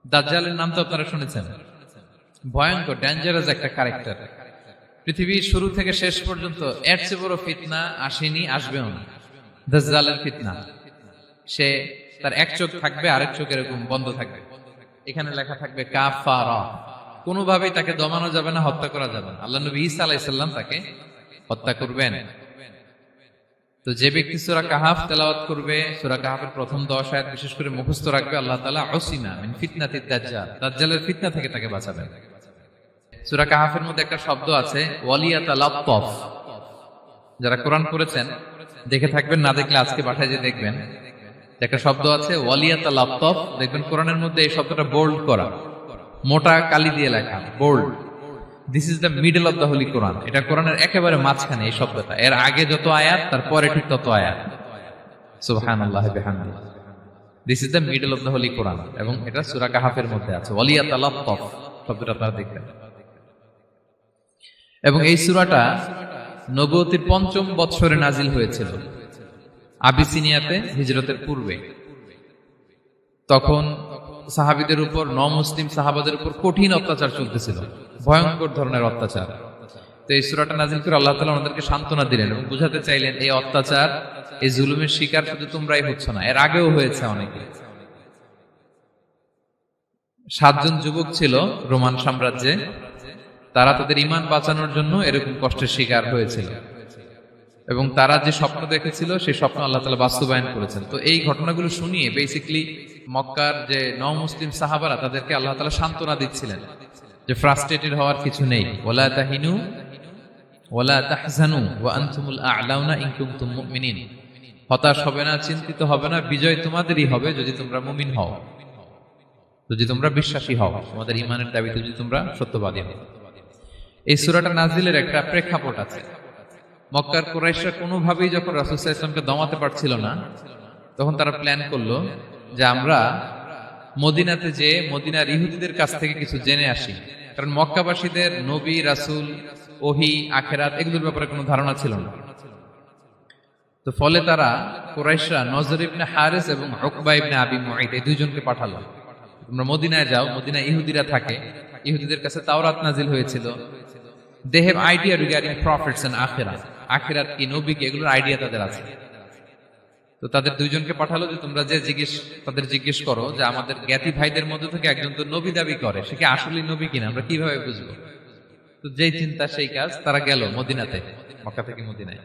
দাজ্জালের নাম তো আপনারা শুনেছেন। ভয়ঙ্কর ডেঞ্জারাস একটা ক্যারেক্টার। পৃথিবীর শুরু থেকে শেষ পর্যন্ত এর চেয়ে বড় ফিতনা আসেনি, আসবেও না। দাজ্জালের ফিতনা। সে তার এক চোখ থাকবে, আরেক চোখ এরকম বন্ধ থাকবে, এখানে লেখা থাকবে কাফারা। কোনোভাবেই তাকে দমানো যাবে না, হত্যা করা যাবে না। আল্লাহ নবী ঈসা আলাইহিস সালাম তাকে হত্যা করবেন। তো যে ব্যক্তি সূরা কাহাফ তেলাওয়াত করবে, সূরা কাহাফের প্রথম 10 আয়াত বিশেষ করে মুখস্থ রাখবে, আল্লাহ তাআলা উসিমা মিন ফিতনাতিদ দাজ্জাল, দাজ্জালের ফিতনা থেকে তাকে বাঁচাবেন। সূরা কাহাফের মধ্যে একটা শব্দ আছে ওয়ালিয়াতালাত্তাফ। যারা কোরআন পড়েছেন দেখে থাকবেন, না দেখলে আজকে বাসায় যে দেখবেন, একটা শব্দ আছে ওয়ালিয়াতালাত্তাফ। দেখবেন কোরআনের মধ্যে এই শব্দটা বোল্ড করা, মোটা কালি দিয়ে লেখা, bold. This is the middle of the holy Quran. এটা কোরআনের একেবারে মাঝখানে এই শব্দটা। এর আগে যত আয়াত, তারপরে ঠিক তত আয়াত। সুবহানাল্লাহি বিহামদিহি। This is the middle of the holy Quran, এবং এটা সূরা কাহাফের মধ্যে আছে ওয়ালিয়াতালাত্তাফ শব্দটা আপনারা দেখবেন। এবং এই সূরাটা নবুয়তির ৫ম বৎসরে নাজিল হয়েছিল, আবিসিনিয়াতে, হিজরতের পূর্বে। তখন সাহাবীদের উপর, মুসলিম সাহাবাদের উপর কঠিন অত্যাচার চলতেছিল, ভয়ঙ্কর ধরনের অত্যাচার। তো এই সূরাটা নাজিল করে আল্লাহ তাআলা আমাদেরকে সান্ত্বনা দিলেন এবং বুঝাতে চাইলেন এই অত্যাচার, এই জুলুমের শিকার শুধু তোমরাই হচ্ছ না, এর আগেও হয়েছে অনেকে। 7 জন যুবক ছিল রোমান সাম্রাজ্যে, তারা তাদের ঈমান বাঁচানোর জন্য এরকম কষ্টের শিকার হয়েছিল, এবং তারা যে স্বপ্ন দেখেছিল সেই স্বপ্ন আল্লাহ তাআলা বাস্তবায়ন করেছেন। তো এই ঘটনাগুলো শুনিয়ে বেসিক্যালি মক্কার যে মুসলিম সাহাবারা, তাদেরকে আল্লাহ তাআলা সান্ত্বনা দিচ্ছিলেন যে ফ্রাস্ট্রেটেড হওয়ার কিছু নেই। ওয়ালা তাহিনু ওয়ালা তাহজানু ওয়া আনতুমুল আ'লাউনা ইন কুনতুম মুমিনিন। হতাশ হবে না, চিন্তিত হবে না, বিজয় তোমাদেরই হবে যদি তোমরা মুমিন হও, যদি তোমরা বিশ্বাসী হও, তোমাদের ঈমানের দাবিতে যদি তোমরা সত্যবাদী হও। এই সূরাটা নাজিলের একটা প্রেক্ষাপট আছে। মক্কার কুরাইশরা কোনোভাবেই যখন রাসূল সাল্লাল্লাহু আলাইহি ওয়াসাল্লামকে দমাতে পারছিল না, তখন তারা প্ল্যান করলো যে আমরা মদিনাতে যে মদিনার ইহুদিদের কাছ থেকে কিছু জেনে আসি। কারণ মক্কাবাসীদের নবী, রাসূল, ওহী, আখিরাত এগুলোর ব্যাপারে কোনো ধারণা ছিল না। তো ফলে তারা কুরাইশরা নজর ইবনে হারিস এবং উকবা ইবনে আবি মুঈত এই দুইজনকে পাঠালো, তোমরা মদিনায় যাও, মদিনায় ইহুদিরা থাকে, ইহুদিদের কাছে তাওরাত নাজিল হয়েছিল। They have idea regarding prophets and আখিরাত, আখিরাত কি, নবী কি, এগুলোর আইডিয়া তাদের আছে। তো তাদের দুইজনকে পাঠালো যে তোমরা যে তাদের জিজ্ঞেস করো যে আমাদের জ্ঞাতি ভাইদের মধ্যে থেকে একজন তো নবী দাবি করে, সে কি আসলেই নবী কিনা, আমরা কিভাবে বুঝবো? তো যেই চিন্তা সেই কাজ, তারা গেল মদিনাতে, মক্কা থেকে মদিনায়,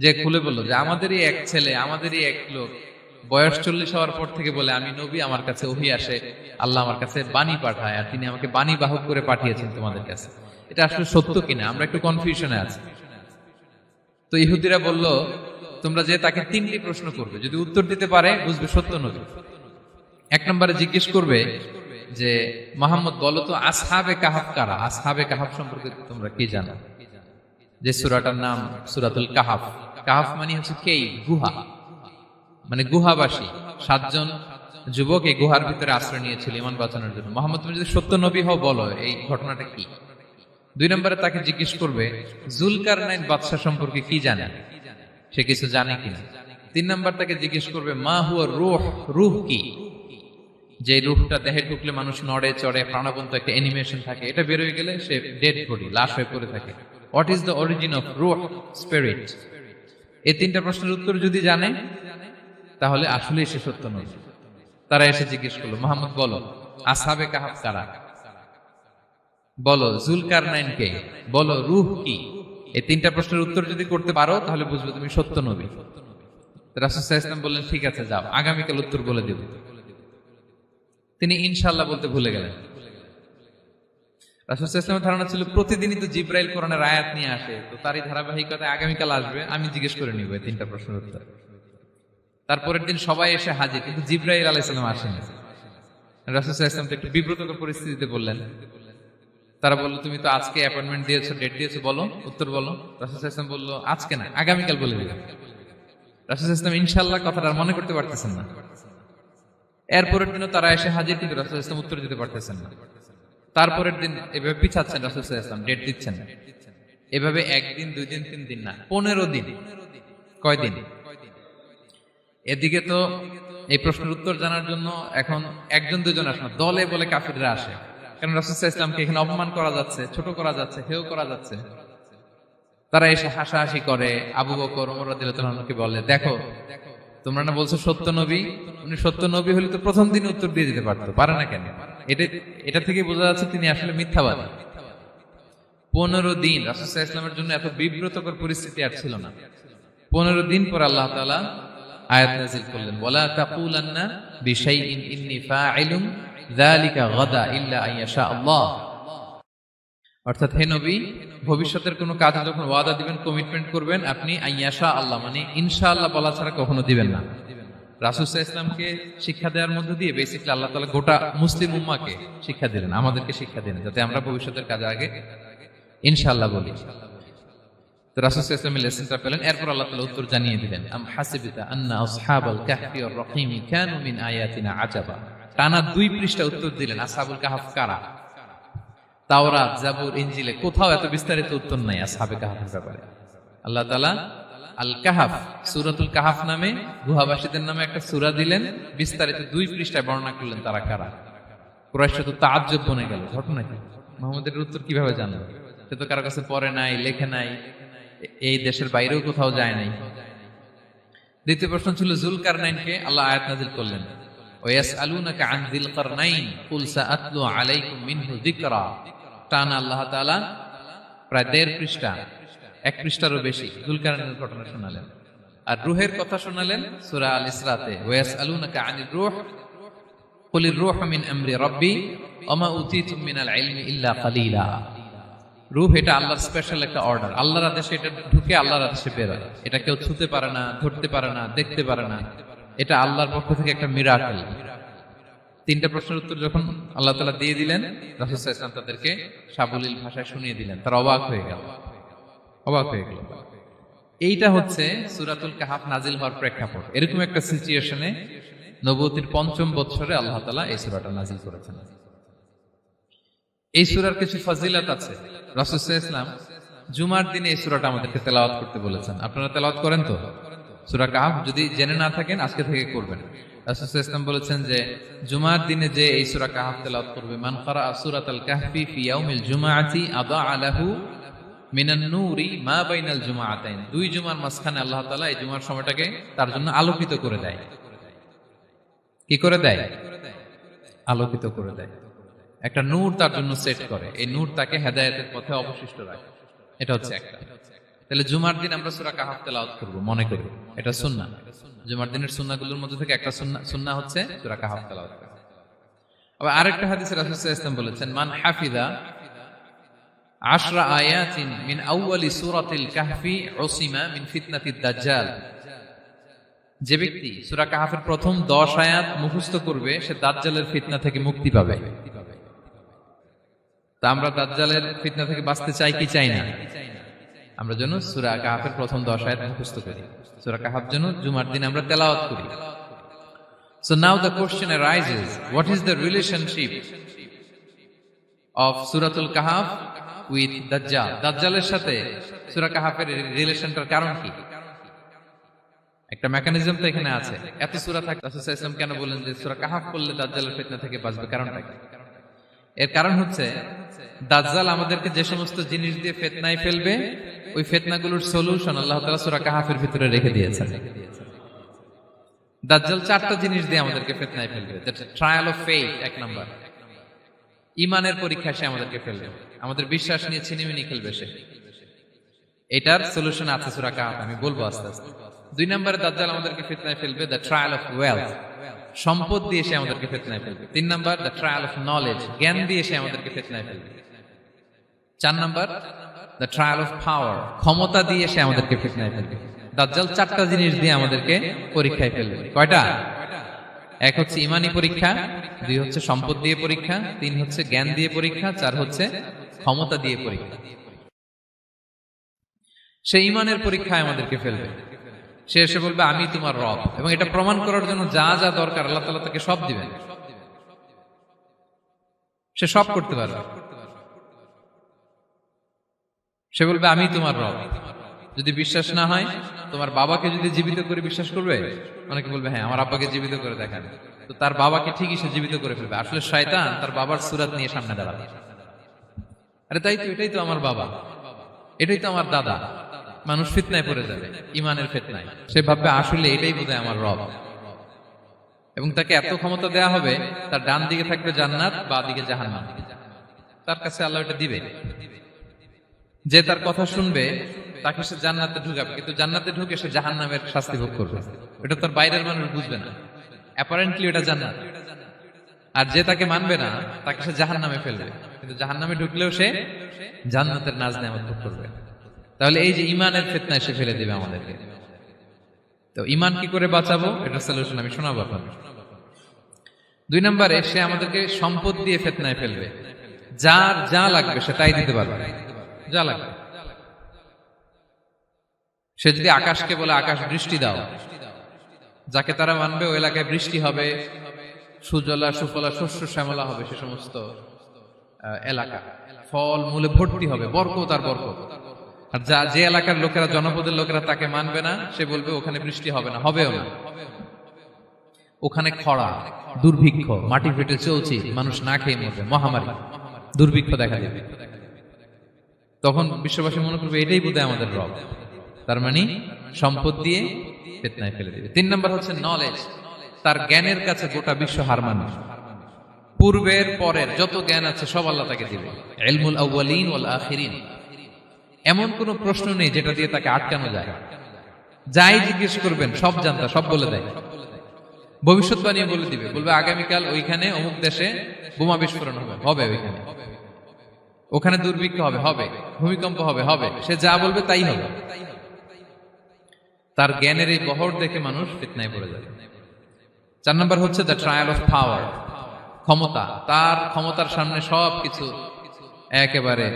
যে খুলে বললো যে আমাদেরই এক ছেলে, আমাদেরই এক লোক বয়স 40 হওয়ার পর থেকে বলে আমি নবী, আমার কাছে ওহী আসে, আল্লাহ আমার কাছে বাণী পাঠায়, আর তিনি আমাকে বাণী বাহক করে পাঠিয়েছেন তোমাদের কাছে। এটা আসলে সত্য কিনা, আমরা একটু কনফিউশনে আছি। তো ইহুদিরা বলল তোমরা যে তাকে 3টি প্রশ্ন করবে, যদি উত্তর দিতে পারে বুঝবে সত্য নবী। 1 নম্বরে জিজ্ঞেস করবে যে মুহাম্মদ বলো তো আসহাবে কাহাফ কারা, আসহাবে কাহাফ সম্পর্কে তোমরা কি জানো? যে সূরাটার নাম সূরাতুল কাহাফ। কাহাফ মানে হচ্ছে কেইভ, গুহা, মানে গুহাবাসী। 7 জন যুবক এই গুহার ভিতরে আশ্রয় নিয়েছিল ঈমান বাঁচানোর জন্য। মুহাম্মদ তুমি যদি সত্য নবী হও বলো এই ঘটনাটা কি। 2 নম্বরে তাকে জিজ্ঞেস করবে জুলকারনাইন বাদশা সম্পর্কে কি জানে, সে কিছু জানে কিনা। 3 নম্বর তাকে জিজ্ঞেস করবে মা হুয়া রূহ, রূহ কি, যে রূহটা দেহে ঢুকলে মানুষ নড়ে চড়ে, প্রাণবন্ত একটা অ্যানিমেশন থাকে, এটা বের হয়ে গেলে সে ডেড বডি, লাশ হয়ে পড়ে থাকে। What is the origin of রূহ, স্পিরিট। এই 3টা প্রশ্নের উত্তর যদি জানে তাহলে আসলেই সে সত্য নবী। তারা এসে জিজ্ঞেস করলো মুহাম্মদ বলো আসহাবে কাহাফ কারা, বলো জুলকারনাইন কে, বলো রূহ কি। এই 3টা প্রশ্নের উত্তর যদি করতে পারো তাহলে বুঝবে তুমি সত্য নবী। রাসূল সাল্লাল্লাহু আলাইহি ওয়াসাল্লাম বললেন ঠিক আছে যাও, আগামীকাল উত্তর বলে দেব। তিনি ইনশাআল্লাহ বলতে ভুলে গেলেন। রাসূল সাল্লাল্লাহু আলাইহি ওয়াসাল্লামের ধারণা ছিল প্রতিদিনই তো জিবরাইল কোরআনের আয়াত নিয়ে আসে, তো তারই ধারাবাহিকতায় আগামীকাল আসবে, আমি জিজ্ঞেস করে নিব এই 3টা প্রশ্নের উত্তর। তারপরের দিন সবাই এসে হাজির, কিন্তু জিবরাইল আলাইহিস সালাম আসেনি। রাসূল সাল্লাল্লাহু আলাইহি ওয়াসাল্লাম একটু বিব্রতকর পরিস্থিতিতে বললেন। তারা বলল তুমি তো আজকে অ্যাপয়েন্টমেন্ট দিয়েছো, ডেট দিয়েছো, বলো উত্তর বলো। রাসূল সাল্লাল্লাহু আলাইহি ওয়াসাল্লাম বলল আজকে না, আগামীকাল বলে দিলাম। রাসূল সাল্লাল্লাহু আলাইহি ওয়াসাল্লাম ইনশাআল্লাহ কথাটা আর মনে করতে পারতেছেন না। এরপরের দিনও তারা এসে হাজির, কিন্তু রাসূল সাল্লাল্লাহু আলাইহি ওয়াসাল্লাম উত্তর দিতে পারতেছেন না। তারপরের দিন এভাবে পিছাচ্ছেন, রাসূল সাল্লাল্লাহু আলাইহি ওয়াসাল্লাম ডেট দিচ্ছেন না। এভাবে 1 দিন 2 দিন 3 দিন না, 15 দিন। কয় দিন? এদিকে তো এই প্রশ্নের উত্তর জানার জন্য এখন একজন দুজন আসে না, দলে বলে কাফিররা আসে। কারণ রাসূল সাল্লাল্লাহু আলাইহি ওয়াসাল্লামকে এখানে অপমান করা যাচ্ছে, ছোট করা যাচ্ছে, হেয় করা যাচ্ছে। তারা এসে হাসাহাসি করে। আবু বকর, ওমর রাদিয়াল্লাহু আনহুকে বলে, দেখো তোমরা না বলছো সত্য নবী, উনি সত্য নবী হলে তো প্রথম দিন উত্তর দিয়ে দিতে পারতো, পারে না কেন? এটা থেকে বোঝা যাচ্ছে তিনি আসলে মিথ্যাবাদী। 15 দিন রাসূল সাল্লাল্লাহু আলাইহি ওয়াসাল্লামের জন্য এত বিব্রতকর পরিস্থিতি আর ছিল না। 15 দিন পর আল্লাহ তাআলা আয়াত নাযিল করলেন, ওয়ালা তাকুলান্না বিশাইইন ইন্নী ফাইলুন যালিকা গাদা ইল্লা আইয়াশা আল্লাহ। অর্থাৎ হে নবী, ভবিষ্যতের কোনো কাজে যখন ওয়াদা দিবেন, কমিটমেন্ট করবেন, আপনি আইয়াশা আল্লাহ মানে ইনশাআল্লাহ বলা ছাড়া কখনো দিবেন না। রাসূল সাল্লাল্লাহু আলাইহি ওয়াসাল্লামকে শিক্ষা দেওয়ার মধ্য দিয়ে বেসিক্যালি আল্লাহ তাআলা গোটা মুসলিম উম্মাহকে শিক্ষা দিলেন, আমাদেরকে শিক্ষা দিলেন, যাতে আমরা ভবিষ্যতের কাজে আগে ইনশাআল্লাহ বলি। তো রাসূল সাল্লাল্লাহু আলাইহি ওয়াসাল্লাম লেসনটা পেলেন। এরপর আল্লাহ তাআলা উত্তর জানিয়ে দিলেন, আম হাসিবিতা আন্না আসহাবাল কাহফি ওয়ার রহিম কানু মিন আয়াতিনা আজাবা। টানা 2 পৃষ্ঠা উত্তর দিলেন আসহাবুল কাহফ কারা। তাওরাত, জাবুর, ইনজিলে কোথাও এত বিস্তারিত উত্তর নাই আসহাবে কাহফের ব্যাপারে। আল্লাহ তাআলা আল কাহফ, সূরাতুল কাহফ নামে গুহাবাসীদের নামে একটা সূরা দিলেন, বিস্তারিত 2 পৃষ্ঠায় বর্ণনা করলেন তারা কারা। কুরাইশরা তো তাআজ্জুব বনে গেল, ঘটনা কি, মুহাম্মদের উত্তর কিভাবে জানলো? সে তো কারো কাছে পড়ে নাই, লেখে নাই, এই দেশের বাইরেও কোথাও যায় নাই। দ্বিতীয় প্রশ্ন ছিল যুলকারনাইনকে আল্লাহ আয়াত নাযিল করলেন, ওয়াসআলুনাকা আন যিলকারনাইন কুল সাআতলু আলাইকুম মিনহু যিকরা। টানা আল্লাহ তাআলা প্রায় 1.5 পৃষ্ঠা, 1 পৃষ্ঠারও বেশি যুলকারনাইনের ঘটনা শোনালেন। আর রূহের কথা শোনালেন সূরা আল ইসরাতে, ওয়াসআলুনাকা আনির রূহ কুলির রূহু মিন আমরি রাব্বি ওয়া মা উতীতুম মিনাল ইলমি ইল্লা কালিলা। রূহ এটা আল্লাহর স্পেশাল একটা অর্ডার, আল্লাহর আদেশে এটা ঢুকে আল্লাহর আদেশে বের হয়। এটা কেউ ছুঁতে পারে না, ধরতে পারে না, দেখতে পারে না। এটা আল্লাহর পক্ষ থেকে একটা মিরাকেল। 3টা প্রশ্নের উত্তর যখন আল্লাহ তাআলা দিয়ে দিলেন, রাসূল সাল্লাল্লাহু আলাইহি ওয়াসাল্লাম তাদেরকে সাবলীল ভাষায় শুনিয়ে দিলেন। তারা অবাক হয়ে গেল। এইটা হচ্ছে সূরাতুল কাহফ নাজিল হওয়ার প্রেক্ষাপট। এরকম একটা সিচুয়েশনে নবুয়তির 5ম বছরে আল্লাহ তাআলা এই সূরাটা নাজিল করেছেন। এই সূরার কিছু ফজিলত আছে। রাসূল সাল্লাল্লাহু আলাইহি ওয়াসাল্লাম জুমার দিনে এই সূরাটা আমাদেরকে তেলাওয়াত করতে বলেছেন। আপনারা তেলাওয়াত করেন তো? সূরা কাহফ যদি জেনে না থাকেন আজকে থেকে করবেন। রাসূল সাল্লাল্লাহু আলাইহি ওয়াসাল্লাম বলেছেন যে জুমার দিনে যে এই সূরা কাহফ তেলাওয়াত করবে, মান ক্বারা সূরাতাল কাহফি ফি ইয়াউমিল জুমআতি আদাআ লাহু মিনান নূরি মা বাইনাল জুমআতাইন। 2 জুমার মাঝখানে আল্লাহ তাআলা এই জুমার সময়টাকে তার জন্য আলোকিত করে দেয়। কি করে দেয়? আলোকিত করে দেয়। একটা নূর তার জন্য সেট করে, এই নূর তাকে হেদায়েতের পথে অবশিষ্ট রাখে। এটা হচ্ছে একটা। তাহলে জুমার দিন আমরা সূরা কাহফ তেলাওয়াত করব, মনে করি এটা সুন্নাহ। জুমার দিনের সুন্নাহগুলোর মধ্যে থেকে একটা সুন্নাহ হচ্ছে সূরা কাহফ তেলাওয়াত করা। আবার আরেকটা হাদিসে রাসূল সাল্লাল্লাহু আলাইহি ওয়াসাল্লাম বলেছেন, মান হাফিযা 10 আয়াতিন মিন আউয়ালি সূরাতিল কাহফি উসিমা মিন ফিতনাতিদ দাজ্জাল। যে ব্যক্তি সূরা কাহফের প্রথম 10 আয়াত মুখস্থ করবে সে দাজ্জালের ফিতনা থেকে মুক্তি পাবে। তা আমরা দাজ্জালের ফিতনা থেকে বাঁচতে চাই কি চাই না? আমরা যেন সূরা কাহফের প্রথম 10 আয়াত মুখস্থ করি, সূরা কাহফ যেন জুমার দিন আমরা তেলাওয়াত করি। So now the question arises, what is the relationship of Suratul Kahf with Dajjal? দাজ্জালের সাথে সূরা কাহফের রিলেশনটার কারণ কি? একটা মেকানিজম তো এখানে আছে। এত সূরা থাকে, রাসূল সাল্লাল্লাহু আলাইহি ওয়াসাল্লাম কেন বলেন যে সূরা কাহফ পড়লে দাজ্জালের ফিতনা থেকে বাঁচবে? কারণটা কি? এর কারণ হচ্ছে দাজ্জাল আমাদেরকে যে সমস্ত জিনিস দিয়ে ফিতনায় ফেলবে, ওই ফিতনাগুলোর সলিউশন আল্লাহ তাআলা সূরা কাহফের ভিতরে রেখে দিয়েছেন। দাজ্জাল 4টা জিনিস দিয়ে আমাদেরকে ফিতনায় ফেলবে। That's trial of faith, 1 number. ঈমানের পরীক্ষা সে আমাদেরকে ফেলবে, আমাদের বিশ্বাস নিয়ে ছিনিমিনি খেলবে সে। এটার সলিউশন আছে সূরা কাহফ, আমি বলবো আস্তে আস্তে। 2 নম্বরে দাজ্জাল আমাদেরকে ফিতনায় ফেলবে, দ্য ট্রায়াল অফ ওয়েলথ, সম্পদ দিয়ে সে আমাদেরকে ফিতনায় ফেলবে। 3 number the trial of knowledge, জ্ঞান দিয়ে সে আমাদেরকে ফিতনায় ফেলবে। 4 number the trial of power, ক্ষমতা দিয়ে সে আমাদেরকে ফিতনায় ফেলবে। দাজ্জাল 4টা জিনিস দিয়ে আমাদেরকে পরীক্ষায় ফেলবে। কয়টা? 1 হচ্ছে ঈমানি পরীক্ষা, 2 হচ্ছে সম্পদ দিয়ে পরীক্ষা, 3 হচ্ছে জ্ঞান দিয়ে পরীক্ষা, 4 হচ্ছে ক্ষমতা দিয়ে পরীক্ষা। সে ঈমানের পরীক্ষায় আমাদেরকে ফেলবে। সে এসে বলবে আমি তোমার রব, এবং এটা প্রমাণ করার জন্য যা যা দরকার আল্লাহ তাআলা তাকে সব দিবেন। সে সব করতে পারবে। সে বলবে আমি তোমার রব। যদি বিশ্বাস না হয়, তোমার বাবাকে যদি জীবিত করে বিশ্বাস করবে? অনেকে বলবে হ্যাঁ আমার আব্বাকে জীবিত করে দেখান। তো তার বাবাকে ঠিকই সে জীবিত করে ফেলবে। আসলে শয়তান তার বাবার সুরাত নিয়ে সামনে দাঁড়াবে। আরে তাই তো, এটাই তো আমার বাবা, এটাই তো আমার দাদা। মানুষ ফিতনায় পড়ে যাবে, ইমানের ফিতনায়। সে ভাববে আসলে এটাই বোধহয় আমার রব। এবং তাকে এত ক্ষমতা দেয়া হবে, তার ডান দিকে থাকবে জান্নাত, বাঁ দিকে জাহান্নাম। তার কাছে আল্লাহ এটা দিবে। যে তার কথা শুনবে তাকে সে জান্নাতে ঢুকাবে, কিন্তু জান্নাতে ঢুকে সে জাহান্নামের শাস্তি ভোগ করবে। এটা তার বাইরের মানুষ বুঝবে না, অ্যাপারেন্টলি এটা জান্নাত। আর যে তাকে মানবে না তাকে সে জাহান্নামে ফেলবে, কিন্তু জাহান্নামে ঢুকলেও সে জান্নাতের নাজ নেয়ামত ভোগ করবে। তাহলে এই যে ইমানের ফিতনায় সে ফেলে দিবে আমাদেরকে। তো ইমান কি করে বাঁচাবো, এটা সলিউশন আমি শোনাবো আপনাদের। 2 নম্বরে, সে আমাদেরকে সম্পদ দিয়ে ফিতনায় ফেলবে। যার যা লাগবে সে তাই দিতে পারবে, যা লাগবে। সে যদি আকাশকে বলে আকাশ বৃষ্টি দাও, যাকে তারা মানবে ওই এলাকায় বৃষ্টি হবে, সুজলা সুফলা শস্য শ্যামলা হবে সে সমস্ত এলাকা, ফল মূলে ভর্তি হবে, বরকত আর বরকত। আর যে এলাকার লোকেরা, জনপদের লোকেরা তাকে মানবে না, সে বলবে ওখানে বৃষ্টি হবে না, হবেও না। ওখানে খরা, দুর্ভিক্ষ, মাটি ফেটে চলছে, মানুষ না খেয়ে মরবে, মহামারী, দুর্ভিক্ষ দেখা দেবে। তখন বিশ্ববাসী মনে করবে এটাই বোধহয় আমাদের রব। তার মানে সম্পদ দিয়ে ফিতনায় ফেলে দিবে। 3 নম্বর হচ্ছে নলেজ। তার জ্ঞানের কাছে গোটা বিশ্ব হার মানবে। পূর্বের পরের যত জ্ঞান আছে সব আল্লাহ তাকে দিবে। ইলমুল আউয়ালিন ওয়াল আখিরিন। এমন কোন প্রশ্ন নেই যেটা দিয়ে তাকে আটকানো যায়। যাই জিজ্ঞেস করবেন সব জানতা, সব বলে দেয়। ভবিষ্যৎবাণী বলে দিবে, বলবে আগামীকাল ওইখানে অমুক দেশে বোমা বিস্ফোরণ হবে, হবে ওইখানে, ওখানে দুর্ভিক্ষ হবে, হবে, ভূমিকম্প হবে, হবে। সে যা বলবে তাই হবে। তার জ্ঞানের এই বহর দেখে মানুষ ফিতনায় পড়ে যাবে। 4 নম্বর হচ্ছে দ্য ট্রায়াল অফ পাওয়ার, ক্ষমতা। তার ক্ষমতার সামনে সবকিছু একেবারে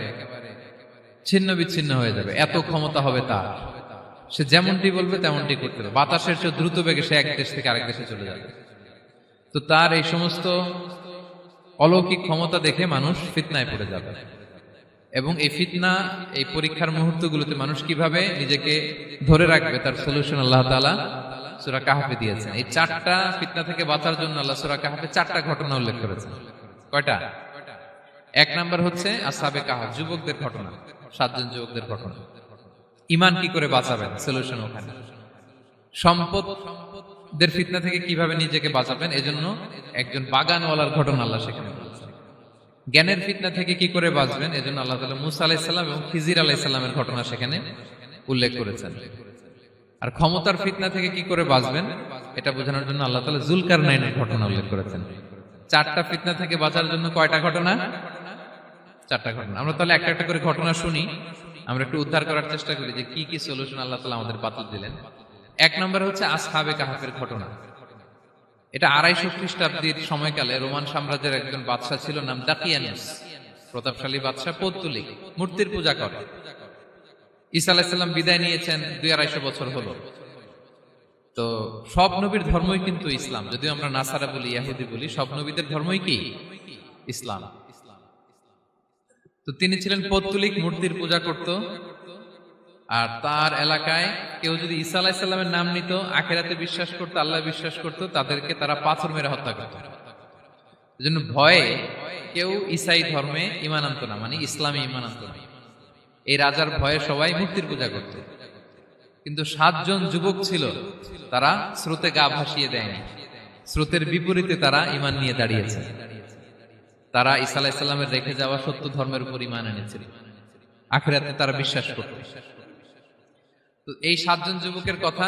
ছিন্ন বিচ্ছিন্ন হয়ে যাবে, এত ক্ষমতা হবে তার। সে যেমনটি বলবে তেমনটি করতে হবে। বাতাসের চেয়ে দ্রুত বেগে সে এক দেশ থেকে আরেক দেশে চলে যাবে। তো তার এই সমস্ত অলৌকিক ক্ষমতা দেখে মানুষ ফিতনায় পড়ে যাবে। এবং এই ফিতনা, এই পরীক্ষার মুহূর্তগুলোতে মানুষ কিভাবে নিজেকে ধরে রাখবে তার সলিউশন আল্লাহ তাআলা সূরা কাহফে দিয়েছেন। এই 4টা ফিতনা থেকে বাঁচার জন্য আল্লাহ সূরা কাহফে 4টা ঘটনা উল্লেখ করেছেন। কয়টা? 1 নাম্বার হচ্ছে আসহাবে কাহফ, যুবকদের ঘটনা, 7 জন যুবকদের ঘটনা। ঈমান কি করে বাঁচাবেন, সলিউশন ওখানে। সম্পদের ফিতনা থেকে কিভাবে নিজেকে বাঁচাবেন, এজন্য একজন বাগানওয়ালার ঘটনা আল্লাহ সেখানে বলেছেন। জ্ঞানের ফিতনা থেকে কি করে বাঁচবেন, এজন্য আল্লাহ তাআলা মুসা আলাইহিস সালাম এবং খিজির আলাইহিস সালামের ঘটনা সেখানে উল্লেখ করেছেন। আর ক্ষমতার ফিতনা থেকে কি করে বাঁচবেন এটা বোঝানোর জন্য আল্লাহ তাআলা যুলকারনাইনের ঘটনা উল্লেখ করেছেন। 4টা ফিতনা থেকে বাঁচার জন্য কয়টা ঘটনা? 4টা ঘটনা। আমরা তাহলে একটা একটা করে ঘটনা শুনি, আমরা একটু উদ্ধার করার চেষ্টা করি যে কি কি সলিউশন আল্লাহ তাআলা আমাদের বাতলে দিলেন। 1 নম্বর হচ্ছে আসহাবে কাহফের ঘটনা। এটা 250 খ্রিস্টাব্দের সময়কালে রোমান সাম্রাজ্যের একজন বাদশা ছিল, নাম দাকিয়ানুস। প্রতাপশালী বাদশা, পৌত্তলিক, মূর্তির পূজা করে। ঈসা আলাইহিস সালাম বিদায় নিয়েছেন, 200-250 বছর হলো। তো সব নবীর ধর্মই কিন্তু ইসলাম, যদিও আমরা নাসারা বলি, ইহুদি বলি, সব নবীদের ধর্মই কি ইসলাম। তো তিনি ছিলেন পৌত্তলিক, মূর্তির পূজা করত। আর তার এলাকায় কেউ যদি ঈসা আলাইহিস সালামের নাম নিত, আখিরাতে বিশ্বাস করত, আল্লাহ বিশ্বাস করত, তাদেরকে তারা পাথর মেরে হত্যা করত। এজন্য ভয়ে কেউ ঈসাই ধর্মে ঈমান আনতো না, মানে ইসলামে ঈমান আনতো না। এই রাজার ভয়ে সবাই মূর্তির পূজা করত। কিন্তু 7 জন যুবক ছিল, তারা স্রোতে গা ভাসিয়ে দেয়নি। স্রোতের বিপরীতে তারা ঈমান নিয়ে দাঁড়িয়েছে। তারা ঈসা আলাইহিস সালামের রেখে যাওয়া সত্য ধর্মের উপর ঈমান এনেছিল, আখিরাতে তারা বিশ্বাস করত। তো এই 7 জন যুবকের কথা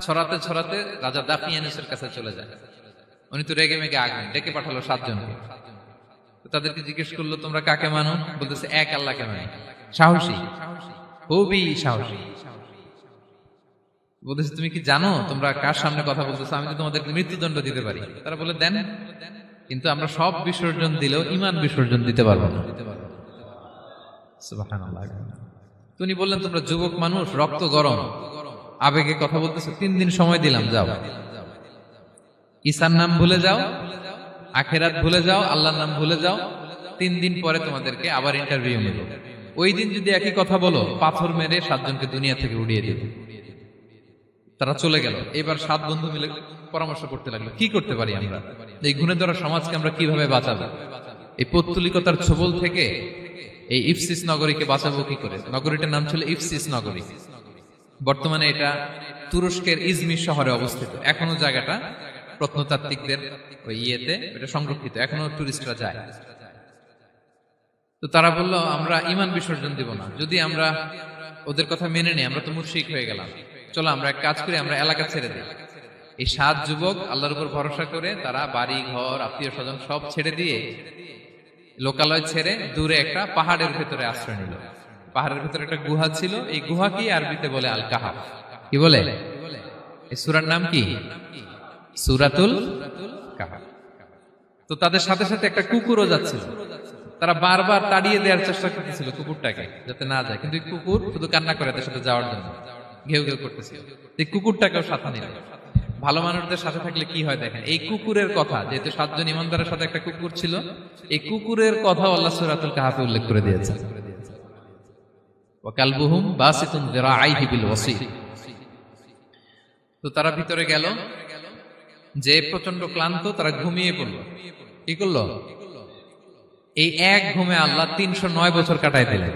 ছড়াতে ছড়াতে রাজা দাকিয়ানুসের কাছে চলে যায়। উনি তো রেগে মেগে আগুন, ডেকে পাঠালো 7 জনকে। তো তাদেরকে জিজ্ঞেস করলো তোমরা কাকে মানো? বলতেছে এক আল্লাহকে মানি। সাহসী, খুবই সাহসী। বলতেছে তুমি কি জানো তোমরা কার সামনে কথা বলতেছো? আমি তো তোমাদেরকে মৃত্যুদণ্ড দিতে পারি। তারা বলে দেন, কিন্তু আমরা সব বিসর্জন দিলেও ঈমান বিসর্জন দিতে পারবো না। সুবহানাল্লাহ। তিনি বললেন তোমরা যুবক মানুষ, রক্ত গরম, আবেগে কথা বলতেছো, 3 দিন সময় দিলাম, যাও ঈসার নাম ভুলে যাও, আখিরাত ভুলে যাও, আল্লাহর নাম ভুলে যাও। 3 দিন পরে তোমাদেরকে আবার ইন্টারভিউ নেব। ওই দিন যদি একই কথা বলো, পাথর মেরে 7 জনকে দুনিয়া থেকে উড়িয়ে দেবে। তারা চলে গেল। এবার 7 বন্ধু মিলে পরামর্শ করতে লাগলো, কি করতে পারি আমরা, এই গুণে ধরা সমাজকে আমরা কিভাবে বাঁচাবো, এই পৌত্তলিকতার ছোবল থেকে এই ইফসিস নগরীকে বাঁচাবো কি করে। নগরীটার নাম ছিল ইফসিস নগরী। বর্তমানে এটা তুরস্কের ইজমির শহরে অবস্থিত। এখনো জায়গাটা প্রত্নতাত্ত্বিকদের ওই ইয়েতে এটা সংরক্ষিত, এখনো টুরিস্টরা যায়। তো তারা বলল, আমরা ঈমান বিসর্জন দিব না, যদি আমরা ওদের কথা মেনে নিই আমরা তো মুশরিক হয়ে গেলাম, চলো আমরা এক কাজ করি, আমরা এলাকা ছেড়ে দিই। এই 7 যুবক আল্লাহর উপর ভরসা করে তারা বাড়ি ঘর আত্মীয় স্বজন সব ছেড়ে দিয়ে, লোকালয় ছেড়ে দূরে একটা পাহাড়ের ভেতরে আশ্রয় নিল। পাহাড়ের ভেতরে একটা গুহা ছিল, এই গুহা কি আরবিতে বলে আল কাহাফ। কি বলে? এই সূরার নাম কি? সূরাতুল কাহাফ। তো তাদের সাথে সাথে একটা কুকুরও যাচ্ছিল। তারা বারবার তাড়িয়ে দেওয়ার চেষ্টা করতেছিল কুকুরটাকে, যাতে না যায়, কিন্তু কুকুর শুধু কান্না করে তাদের সাথে যাওয়ার জন্য ঘেউ ঘেউ করতেছিল। এই কুকুরটাকেও সাথে নিল। ভালো মানুষদের সাথে থাকলে কি হয় দেখেন, এই কুকুরের কথা, যেহেতু 7 জন ইমানদারের সাথে একটা কুকুর ছিল, এই কুকুরের কথা আল্লাহ সূরাতুল কাহাফে উল্লেখ করে দিয়েছেন। ওয়া কালবুহুম বাসিতুন যিরাআইহি বিল ওয়াসিল। তো তারা ভিতরে গেল, যে প্রচন্ড ক্লান্ত, তারা ঘুমিয়ে পড়ল। কি করলো? এই এক ঘুমে আল্লাহ 309 বছর কাটাই দিলেন।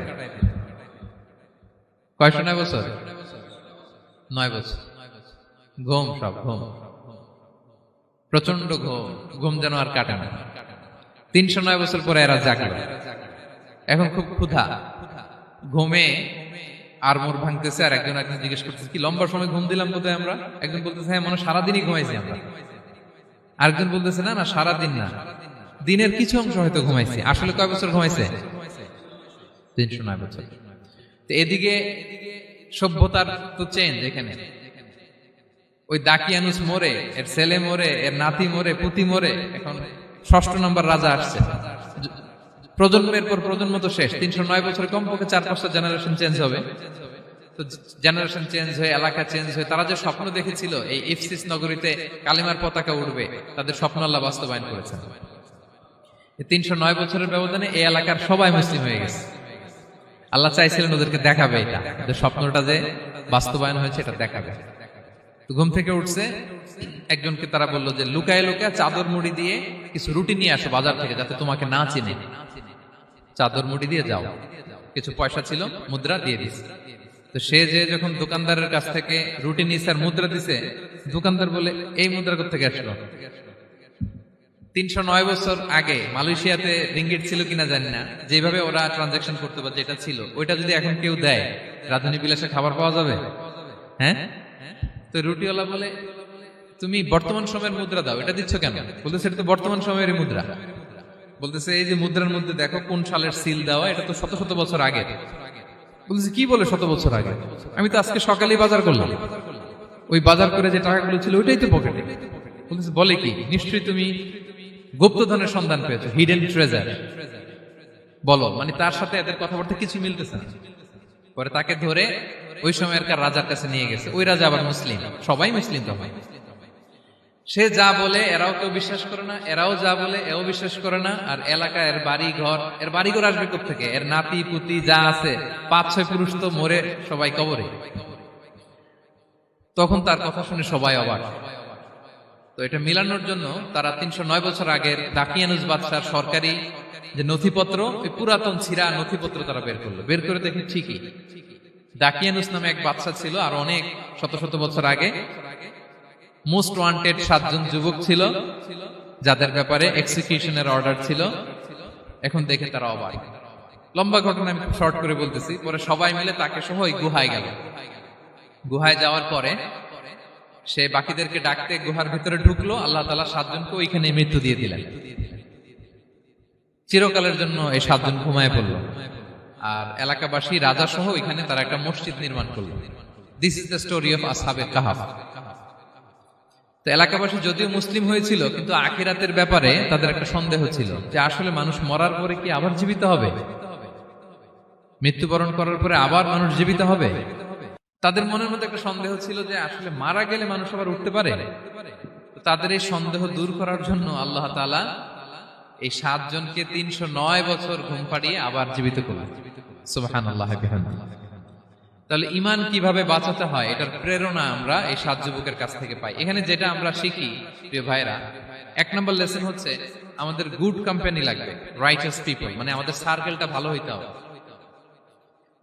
কয়শো 9 বছর? 9 বছর ঘুম, সব ঘুম, প্রচন্ড ঘুম, ঘুম যেন আর কাটে না। 309 বছর পরে এরা জাগলো। এখন খুব ক্ষুধা, ঘুমে আর মোর ভাঙতেছে। আর একজন জিজ্ঞেস করতেছে, কি লম্বা সময় ঘুম দিলাম বোধহয় আমরা? একজন বলতেছে, হ্যাঁ মনে সারাদিনই ঘুমাইছি আমরা। আরেকজন বলতেছে, না না সারাদিন না, দিনের কিছু অংশ হয়তো ঘুমাইছি। আসলে কয় বছর ঘুমাইছে? 309 বছর। তো এদিকে সভ্যতার তো চেঞ্জ। এখানে ওই দাকিয়ানুস মরে, এর ছেলে মরে, এর নাতি মরে, পুতি মরে, এখন 6ষ্ঠ নম্বর রাজা আসছে। প্রজন্মের পর প্রজন্ম তো শেষ। 309 বছরে কমপক্ষে 4-5টা জেনারেশন চেঞ্জ হবে। তো জেনারেশন চেঞ্জ হয়ে, এলাকা চেঞ্জ হয়ে, তারা যে স্বপ্ন দেখেছিল এই ইফসিস নগরীতে কালিমার পতাকা উঠবে, তাদের স্বপ্ন আল্লাহ বাস্তবায়ন করেছেন। 309 বছরের ব্যবধানে এই এলাকার সবাই মুসলিম হয়ে গেছে। আল্লাহ চাইছিলেন ওদেরকে দেখাবে এটা, যে স্বপ্নটা যে বাস্তবায়ন হয়েছে এটা দেখাবে। তো ঘুম থেকে উঠছে, একজনকে তারা বললো যে লুকায় লুকায় চাদর মুড়ি দিয়ে কিছু রুটি নিয়ে আসো বাজার থেকে, যাতে তোমাকে না চিনে। চাদর মুড়ি দিয়ে যাও। কিছু পয়সা ছিল, মুদ্রা দিয়ে দিছে। তো সে যে যখন দোকানদারের কাছ থেকে রুটি নিয়েছে আর মুদ্রা দিছে, দোকানদার বলে, এই মুদ্রা কোত্থেকে আসলো? 309 বছর আগে মালয়েশিয়াতে রিঙ্গিট ছিল কিনা জানি না, যেভাবে ওরা ট্রানজাকশন করতে পারে, যেটা ছিল ওইটা যদি এখন কেউ দেয়, রাজধানী বিলাসে খাবার পাওয়া যাবে? হ্যাঁ। তো রুটিওয়ালা বলে, তুমি বর্তমান সময়ের মুদ্রা দাও, এটা দিচ্ছ কেন? বলতেছে, এটা তো বর্তমান সময়ের মুদ্রা। বলতেছে, এই যে মুদ্রার মধ্যে দেখো কোন সালের সিল দেওয়া, এটা তো শত শত বছর আগে। বলতেছে, কি বলে শত বছর আগে? আমি তো আজকে সকালেই বাজার করলাম, ওই বাজার করে যে টাকাগুলো ছিল ওইটাই তো পকেটে। বলতেছে, বলে কি? নিশ্চয়ই তুমি গুপ্তধনের সন্ধান পেয়েছো, হিডেন ট্রেজার। বলো। মানে তার সাথে এদের কথাবার্তা কিছু মিলতেছে না। পরে তাকে ধরে ওই সময়কার রাজার কাছে নিয়ে গেছে। ওই রাজা আবার মুসলিম, সবাই মুসলিম তখন। সে যা বলে এরাও কেউ বিশ্বাস করে না, এরাও যা বলে এও বিশ্বাস করে না। আর এলাকা এর বাড়িঘর আসবে কোত্থেকে? এর নাতি পুতি যা আছে 5-6 পুরুষ তো মরে সবাই কবরে। তখন তার কথা শুনে সবাই অবাক। তো এটা মিলানোর জন্য তারা 309 বছর আগের দাকিয়ানুস বাদশার সরকারি যে নথিপত্র, ওই পুরাতন ছিঁড়া নথিপত্র তারা বের করলো। বের করে দেখে ঠিকই দাকিয়ানুস নামে এক বাদশা ছিল, আর অনেক শত শত বছর আগে মোস্ট ওয়ান্টেড 7 জন যুবক ছিল, যাদের ব্যাপারে এক্সিকিউশনের অর্ডার ছিল। এখন দেখে তারা অবাক। লম্বা ঘটনা আমি শর্ট করে বলতেছি। পরে সবাই মিলে তাকে সহ ওই গুহায় গেল। গুহায় যাওয়ার পরে সে বাকিদেরকে ডাকতে গুহার ভিতরে ঢুকলো। আল্লাহ তাআলা 7 জনকে ওইখানে মৃত্যু দিয়ে দিলেন। চিরকালের জন্য এই 7 জন ঘুমায় পড়লো। আর এলাকাবাসী রাজা সহ এখানে তারা একটা মসজিদ নির্মাণ করলো। This is the story of আসহাবে কাহাফ। তো এলাকাবাসী যদিও মুসলিম হয়েছিল, কিন্তু আখিরাতের ব্যাপারে তাদের একটা সন্দেহ ছিল, যে আসলে মানুষ মরার পরে কি আবার জীবিত হবে? মৃত্যুবরণ করার পরে আবার মানুষ জীবিত হবে? তাদের মনের মধ্যে একটা সন্দেহ ছিল যে আসলে মারা গেলে মানুষ আবার উঠতে পারে। তাদের এই সন্দেহ দূর করার জন্য আল্লাহ তাআলা এই 7 জনকে 309 বছর ঘুম পাড়িয়ে আবার জীবিত করলেন। সুবহানাল্লাহ বিহামদিহি। তাহলে ঈমান কিভাবে বাঁচাতে হয় এটার প্রেরণা আমরা এই 7 যুবকের কাছ থেকে পাই। এখানে যেটা আমরা শিখি প্রিয় ভাইরা, 1 নম্বর লেসন হচ্ছে আমাদের গুড কোম্পানি লাগবে, রাইটাস পিপল, মানে আমাদের সার্কেলটা ভালো হইতে হবে।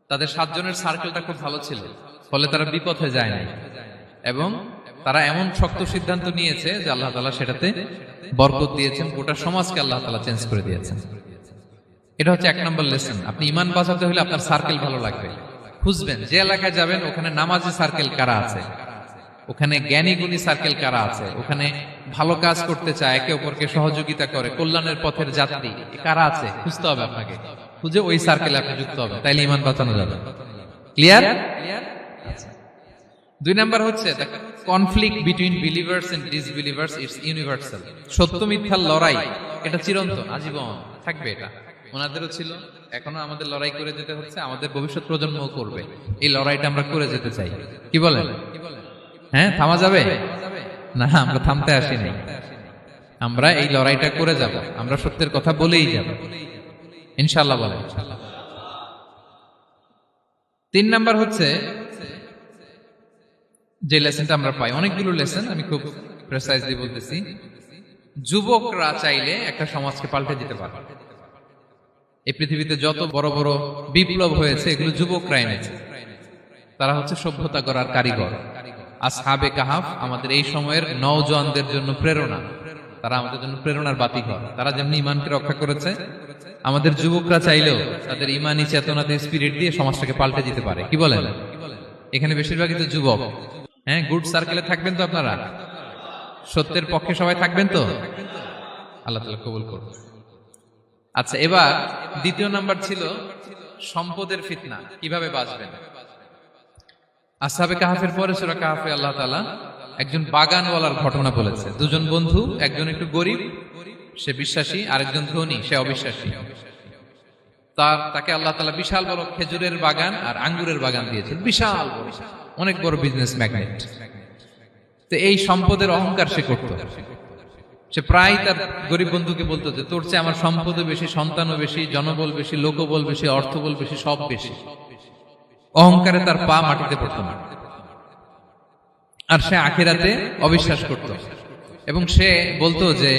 তাদের 7 জনের সার্কেলটা খুব ভালো ছিল, ফলে তারা বিপথে যায় না এবং তারা এমন শক্ত সিদ্ধান্ত নিয়েছে যে আল্লাহ তাআলা সেটাতে বরকত দিয়েছেন, গোটা সমাজকে আল্লাহ তাআলা চেঞ্জ করে দিয়েছেন। এটা হচ্ছে 1 নম্বর লেসন। আপনি ঈমান বাঁচাতে হলে আপনার সার্কেল ভালো লাগবে। খুঁজবেন যে এলাকায় যাবেন ওখানে নামাজি সার্কেল কারা আছে, ওখানে জ্ঞানী গুণী সার্কেল কারা আছে, ওখানে ভালো কাজ করতে চায়, একে অপরকে সহযোগিতা করে, কল্যাণের পথের যাত্রী কারা আছে খুঁজতে হবে আপনাকে। খুঁজে ওই সার্কেলে আপনি যুক্ত হবে, তাইলে ঈমান বাঁচানো যাবে। ক্লিয়ার? 2 নাম্বার হচ্ছে conflict between believers and disbelievers it's universal. সত্য মিথ্যার লড়াই এটা চিরন্তন, আজীবন থাকবে। এটা ওনাদেরও ছিল, এখনো আমাদের লড়াই করে যেতে হচ্ছে, আমাদের ভবিষ্যৎ প্রজন্মও করবে। এই লড়াইটা আমরা করে যেতে চাই। কি বলেন? হ্যাঁ, থামা যাবে না? আমরা থামতে আসিনি, আমরা এই লড়াইটা করে যাব, আমরা সত্যের কথা বলেই যাব ইনশাআল্লাহ। বলেন। 3 নাম্বার হচ্ছে যে লেসনটা আমরা পাই, অনেকগুলো লেসন, আমি খুব প্রেসাইজলি বলতেছি। যুবকরা চাইলে একটা সমাজকে পাল্টে দিতে পারে। এই পৃথিবীতে যত বড় বড় বিপ্লব হয়েছে এগুলো যুবকরা এনেছে। তারা হচ্ছে সভ্যতা গড়ার কারিগর। আসহাবে কাহাফ আমাদের এই সময়ের নওজওয়ানদের জন্য প্রেরণা, তারা আমাদের জন্য প্রেরণার বাতিঘর। তারা যেমনি ঈমানকে রক্ষা করেছে, আমাদের যুবকরা চাইলেও তাদের ঈমানি চেতনাতে স্পিরিট দিয়ে সমাজটাকে পাল্টে দিতে পারে। কি বলেন? এখানে বেশিরভাগই তো যুবক। হ্যাঁ, গুড সার্কেলে থাকবেন তো আপনারা? সত্যের পক্ষে সবাই থাকবেন তো? আল্লাহ তাআলা কবুল করুন। আচ্ছা, এবার 2 নাম্বার ছিল সম্পদের ফিতনা, কিভাবে বাঁচবেন। আসহাবে কাহাফের পরে সূরা কাহাফে আল্লাহ তাআলা একজন বাগানওয়ালার ঘটনা বলেছে। 2 জন বন্ধু, একজন একটু গরিব, সে বিশ্বাসী, আরেকজন ধনী, সে অবিশ্বাসী। তাকে আল্লাহ তাআলা বিশাল বড় খেজুরের বাগান আর আঙ্গুরের বাগান দিয়েছেন, বিশাল বড়, অনেক বড় বিজনেস ম্যাগনেট। তো এই সম্পদের অহংকার সে করত। সে প্রায় তার গরিব বন্ধুকে বলতো যে তোর চেয়ে আমার সম্পদও বেশি, সন্তানও বেশি, জনবল বেশি, লোকবল বেশি, অর্থবল বেশি, সব বেশি। অহংকারে তার পা মাটিতে পড়তো না। আর সে আখিরাতে অবিশ্বাস করত এবং সে বলতো যে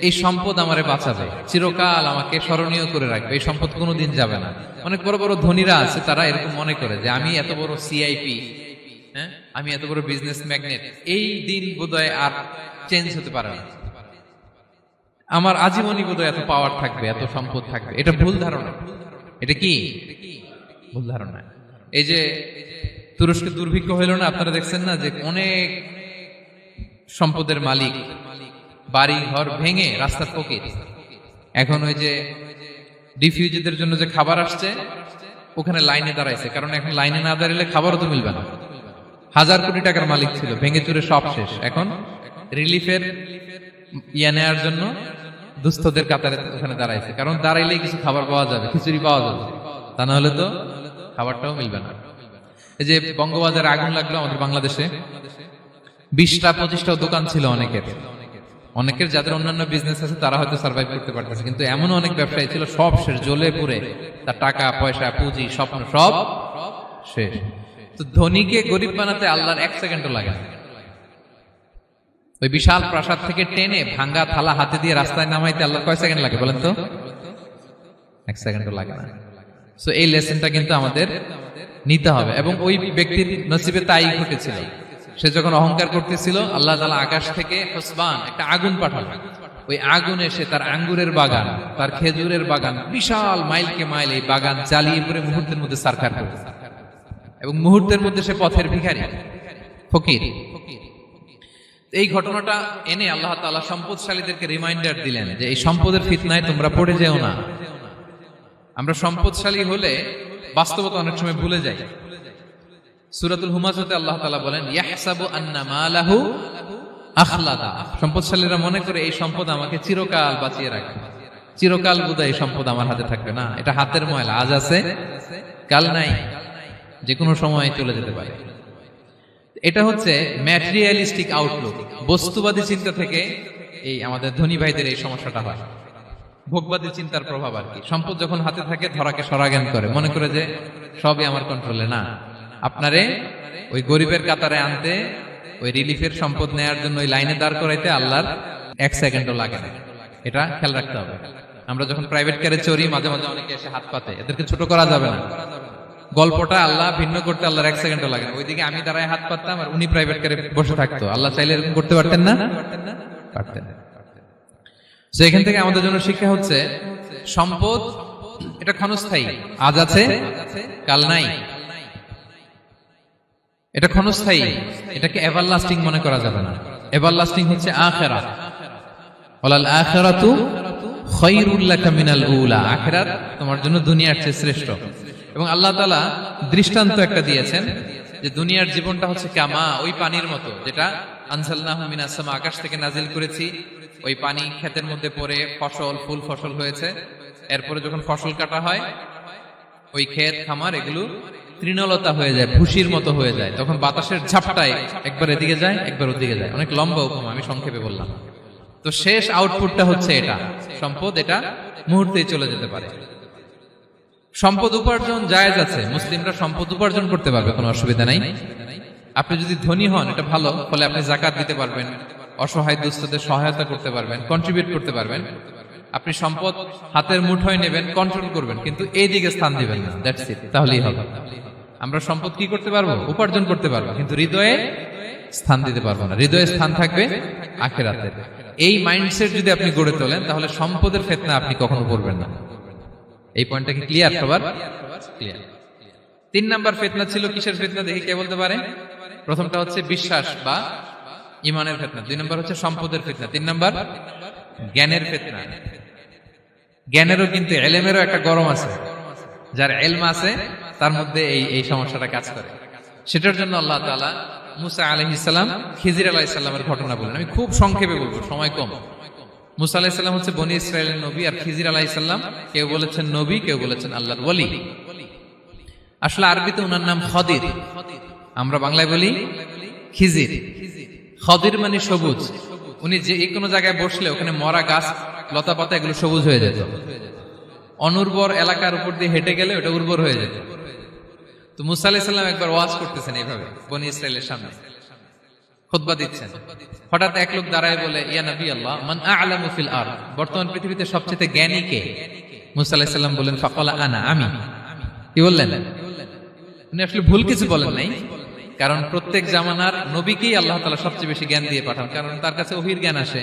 এই সম্পদ আমারে বাঁচাবে, চিরকাল আমাকে স্মরণীয় করে রাখবে, এই সম্পদ কোনোদিন যাবে না। অনেক বড় বড় ধনীরা আছে, তারা এরকম মনে করে যে আমি এত বড় সিআইপি, হ্যাঁ, আমি এত বড় বিজনেস ম্যাগনেট, এই দিন বোধহয় আর চেঞ্জ হতে পারে না, আমার আজীবনই বোধহয় এত পাওয়ার থাকবে, এত সম্পদ থাকবে। এটা ভুল ধারণা। এটা কি ভুল ধারণা? এই যে তুরস্কে দুর্ভিক্ষ হইল না, আপনারা দেখছেন না যে অনেক সম্পদের মালিক বাড়ি ঘর ভেঙে রাস্তার ফকির। এখন ওই যে ডিফিউজিদের জন্য যে খাবার আসছে ওখানে লাইনে দাঁড়াইছে, কারণ এখন লাইনে না দাঁড়ালে খাবারও তো মিলবে না। 1000 কোটি টাকার মালিক ছিল, ভেঙে চুরে সব শেষ। এখন রিলিফের নেওয়ার জন্য দুস্থদের কাতারে ওখানে দাঁড়াইছে, কারণ দাঁড়াইলেই কিছু খাবার পাওয়া যাবে, খিচুড়ি পাওয়া যাবে, তা না হলে তো খাবারটাও মিলবে না। এই যে বঙ্গবাজারে আগুন লাগলো আমাদের বাংলাদেশে, 20টা-25টা দোকান ছিল অনেকের যাদের অন্যান্য বিজনেস আছে তারা হয়তো সার্ভাইভ করতে পারতেছে, কিন্তু এমন অনেক ব্যবসায়ী ছিল সব শেষ, জ্বলে পুড়ে তার টাকা পয়সা পুঁজি স্বপ্ন সব শেষ। তো ধনীকে গরিব বানাতে আল্লাহর 1 সেকেন্ডও লাগে না। ওই বিশাল প্রাসাদ থেকে টেনে ভাঙ্গা থালা হাতে দিয়ে রাস্তায় নামাইতে আল্লাহর কয় সেকেন্ড লাগে বলেন তো? 1 সেকেন্ডও লাগে না। সো এই লেসনটা কিন্তু আমাদের নিতে হবে। এবং ওই ব্যক্তির নসিবে তাই ঘটেছিল। সে যখন অহংকার করতেছিল, আল্লাহ তাআলা আকাশ থেকে হুসবান একটা আগুন পাঠালো। ওই আগুন এসে তার আঙ্গুরের বাগান, তার খেজুরের বাগান, বিশাল মাইলকে মাইল এই বাগান জ্বালিয়ে পুরো মুহূর্তের মধ্যে সারখার করে, এবং মুহূর্তের মধ্যে সে পথের ভিখারি, ফকির। এই ঘটনাটা এনে আল্লাহ তাআলা সম্পদশালীদেরকে রিমাইন্ডার দিলেন যে এই সম্পদের ফিতনায় তোমরা পড়ে যেও না। আমরা সম্পদশালী হলে বাস্তবতা অনেক সময় ভুলে যাই। সূরাতুল হুমাজাতে আল্লাহ তাআলা বলেন ইয়াহসাবু আন্না মালাহু আখলাদা। সম্পদশালীরা মনে করে এই সম্পদ আমাকে চিরকাল বাঁচিয়ে রাখবে, চিরকাল বোধহয় এই সম্পদ আমার হাতে থাকবে। না, এটা হাতের ময়লা, আজ আছে কাল নাই, যে কোনো সময় চলে যেতে পারে। এটা হচ্ছে ম্যাটেরিয়ালিস্টিক আউটলুক, বস্তুবাদী চিন্তা থেকে এই আমাদের ধনী ভাইদের এই সমস্যাটা হয়। ভোগবাদী চিন্তার প্রভাব আর কি। সম্পদ যখন হাতে থাকে ধরাকে সরাজ্ঞান করে, মনে করে যে সবই আমার কন্ট্রোলে। না, আপনারে ওই গরিবের কাতারে আনতে, ওই রিলিফের সম্পদ নেয়ার জন্য ওই লাইনে দাঁড় করাইতে আল্লাহর 1 সেকেন্ডও লাগে না। এটা খেয়াল রাখতে হবে। আমরা যখন প্রাইভেট কারে চড়ি, মাঝে মাঝে অনেকে এসে হাত পাতে, এদেরকে ছোট করা যাবে না। গল্পটা আল্লাহ ভিন্ন করতে আল্লাহর 1 সেকেন্ডও লাগে না। ওইদিকে আমি দাঁড়ায় হাত পাততাম আর উনি প্রাইভেট কারে বসে থাকতো। আল্লাহ চাইলে এরকম করতে পারতেন না? পারতেন। তো এখান থেকে আমাদের জন্য শিক্ষা হচ্ছে, সম্পদ এটা ক্ষণস্থায়ী, আজ আছে কাল নাই। এটা ক্ষণস্থায়ী, এটাকে এভারলাস্টিং মনে করা যাবে না। এভারলাস্টিং হচ্ছে আখিরাত। ওয়ালাল আখিরাতু খায়রুল লাকা মিনাল উলা, আখিরাত তোমার জন্য দুনিয়ার চেয়ে শ্রেষ্ঠ। এবং আল্লাহ তাআলা দৃষ্টান্ত একটা দিয়েছেন যে দুনিয়ার জীবনটা হচ্ছে কামা, ওই পানির মতো, যেটা আনজালনাহু মিনাস সামা, আকাশ থেকে নাজিল করেছি। ওই পানি ক্ষেতের মধ্যে পড়ে ফসল, ফুল ফসল হয়েছে। এরপরে যখন ফসল কাটা হয়, ওই ক্ষেত খামার এগুলো তৃণলতা হয়ে যায়, ভুসির মতো হয়ে যায়। তখন বাতাসের ঝাপটায় একবার এদিকে যায়, একবার ওদিকে যায়। অনেক লম্বা উপমা, আমি সংক্ষেপে বললাম। তো শেষ আউটপুটটা হচ্ছে এটা, সম্পদ এটা মুহূর্তেই চলে যেতে পারে। সম্পদ উপার্জন জায়েজ আছে, মুসলিমরা সম্পদ উপার্জন করতে পারবে, কোনো অসুবিধা নাই। আপনি যদি ধনী হন এটা ভালো, ফলে আপনি যাকাত দিতে পারবেন, অসহায় দুস্থদের সহায়তা করতে পারবেন, কন্ট্রিবিউট করতে পারবেন। আপনি সম্পদ হাতের মুঠোয় নেবেন, কন্ট্রোল করবেন, কিন্তু এই দিকে স্থান দিবেন না। দ্যাটস ইট, তাহলেই হবে। আমরা সম্পদ কি করতে পারবো? উপার্জন করতে পারবো, কিন্তু হৃদয়ে স্থান দিতে পারবো না। হৃদয়ে স্থান থাকবে আখিরাতের। এই মাইন্ডসেট যদি আপনি গড়ে তোলেন, তাহলে সম্পদের ফিতনা আপনি কখনো পড়বেন না। এই পয়েন্টটা কি ক্লিয়ার সবার? ক্লিয়ার। 3 নাম্বার ফিতনা ছিল কিসের ফিতনা? দেখি কে বলতে পারে। প্রথমটা হচ্ছে বিশ্বাস বা ঈমানের ফিতনা, 2 নাম্বার হচ্ছে সম্পদের ফিতনা, 3 নাম্বার জ্ঞানের ফিতনা। জ্ঞানেরও কিন্তু ইলমেরও একটা গরম আছে। যার ইলম আছে তার মধ্যে এই সমস্যাটা কাজ করে। সেটার জন্য আল্লাহ তাআলা মুসা আলাইহিস সালাম, খিজির আলাইহিস সালামের ঘটনা বলেন। আমি খুব সংক্ষেপে বলবো, সময় কম। মুসা আলাইহিস সালাম হচ্ছে বনি ইসরাইলের নবী, আর খিজির আলাইহিস সালাম কেউ বলেছেন নবী, কেউ বলেছেন আল্লাহর ওলি। আসলে আরবিতে ওনার নাম খদির, আমরা বাংলায় বলি খিজির। খদির মানে সবুজ। উনি যে কোনো জায়গায় বসলে ওখানে মরা গাছ, লতা পাতা এগুলো সবুজ হয়ে যেত। অনুর্বর এলাকার উপর দিয়ে হেঁটে গেলে ওটা উর্বর হয়ে যেত। তো মুসা আলাইহিস সালাম একবার ওয়াজ করতেছেন এইভাবে বনি ইসরাইলের সামনে, খুতবা দিচ্ছেন। হঠাৎ এক লোক দাঁড়ায় বলে, ইয়া নবী আল্লাহ, মান আ'লামু ফিল আরদ, বর্তমান পৃথিবীতে সবচেয়ে জ্ঞানী কে? মুসা আলাইহিস সালাম বলেন, ফাকালা আনা, আমি। কি বললেন? উনি আসলে ভুল কিছু বলেন নাই, কারণ প্রত্যেক জামানার নবীকেই আল্লাহ তাআলা সবচেয়ে বেশি জ্ঞান দিয়ে পাঠান, কারণ তার কাছে ওহীর জ্ঞান আসে,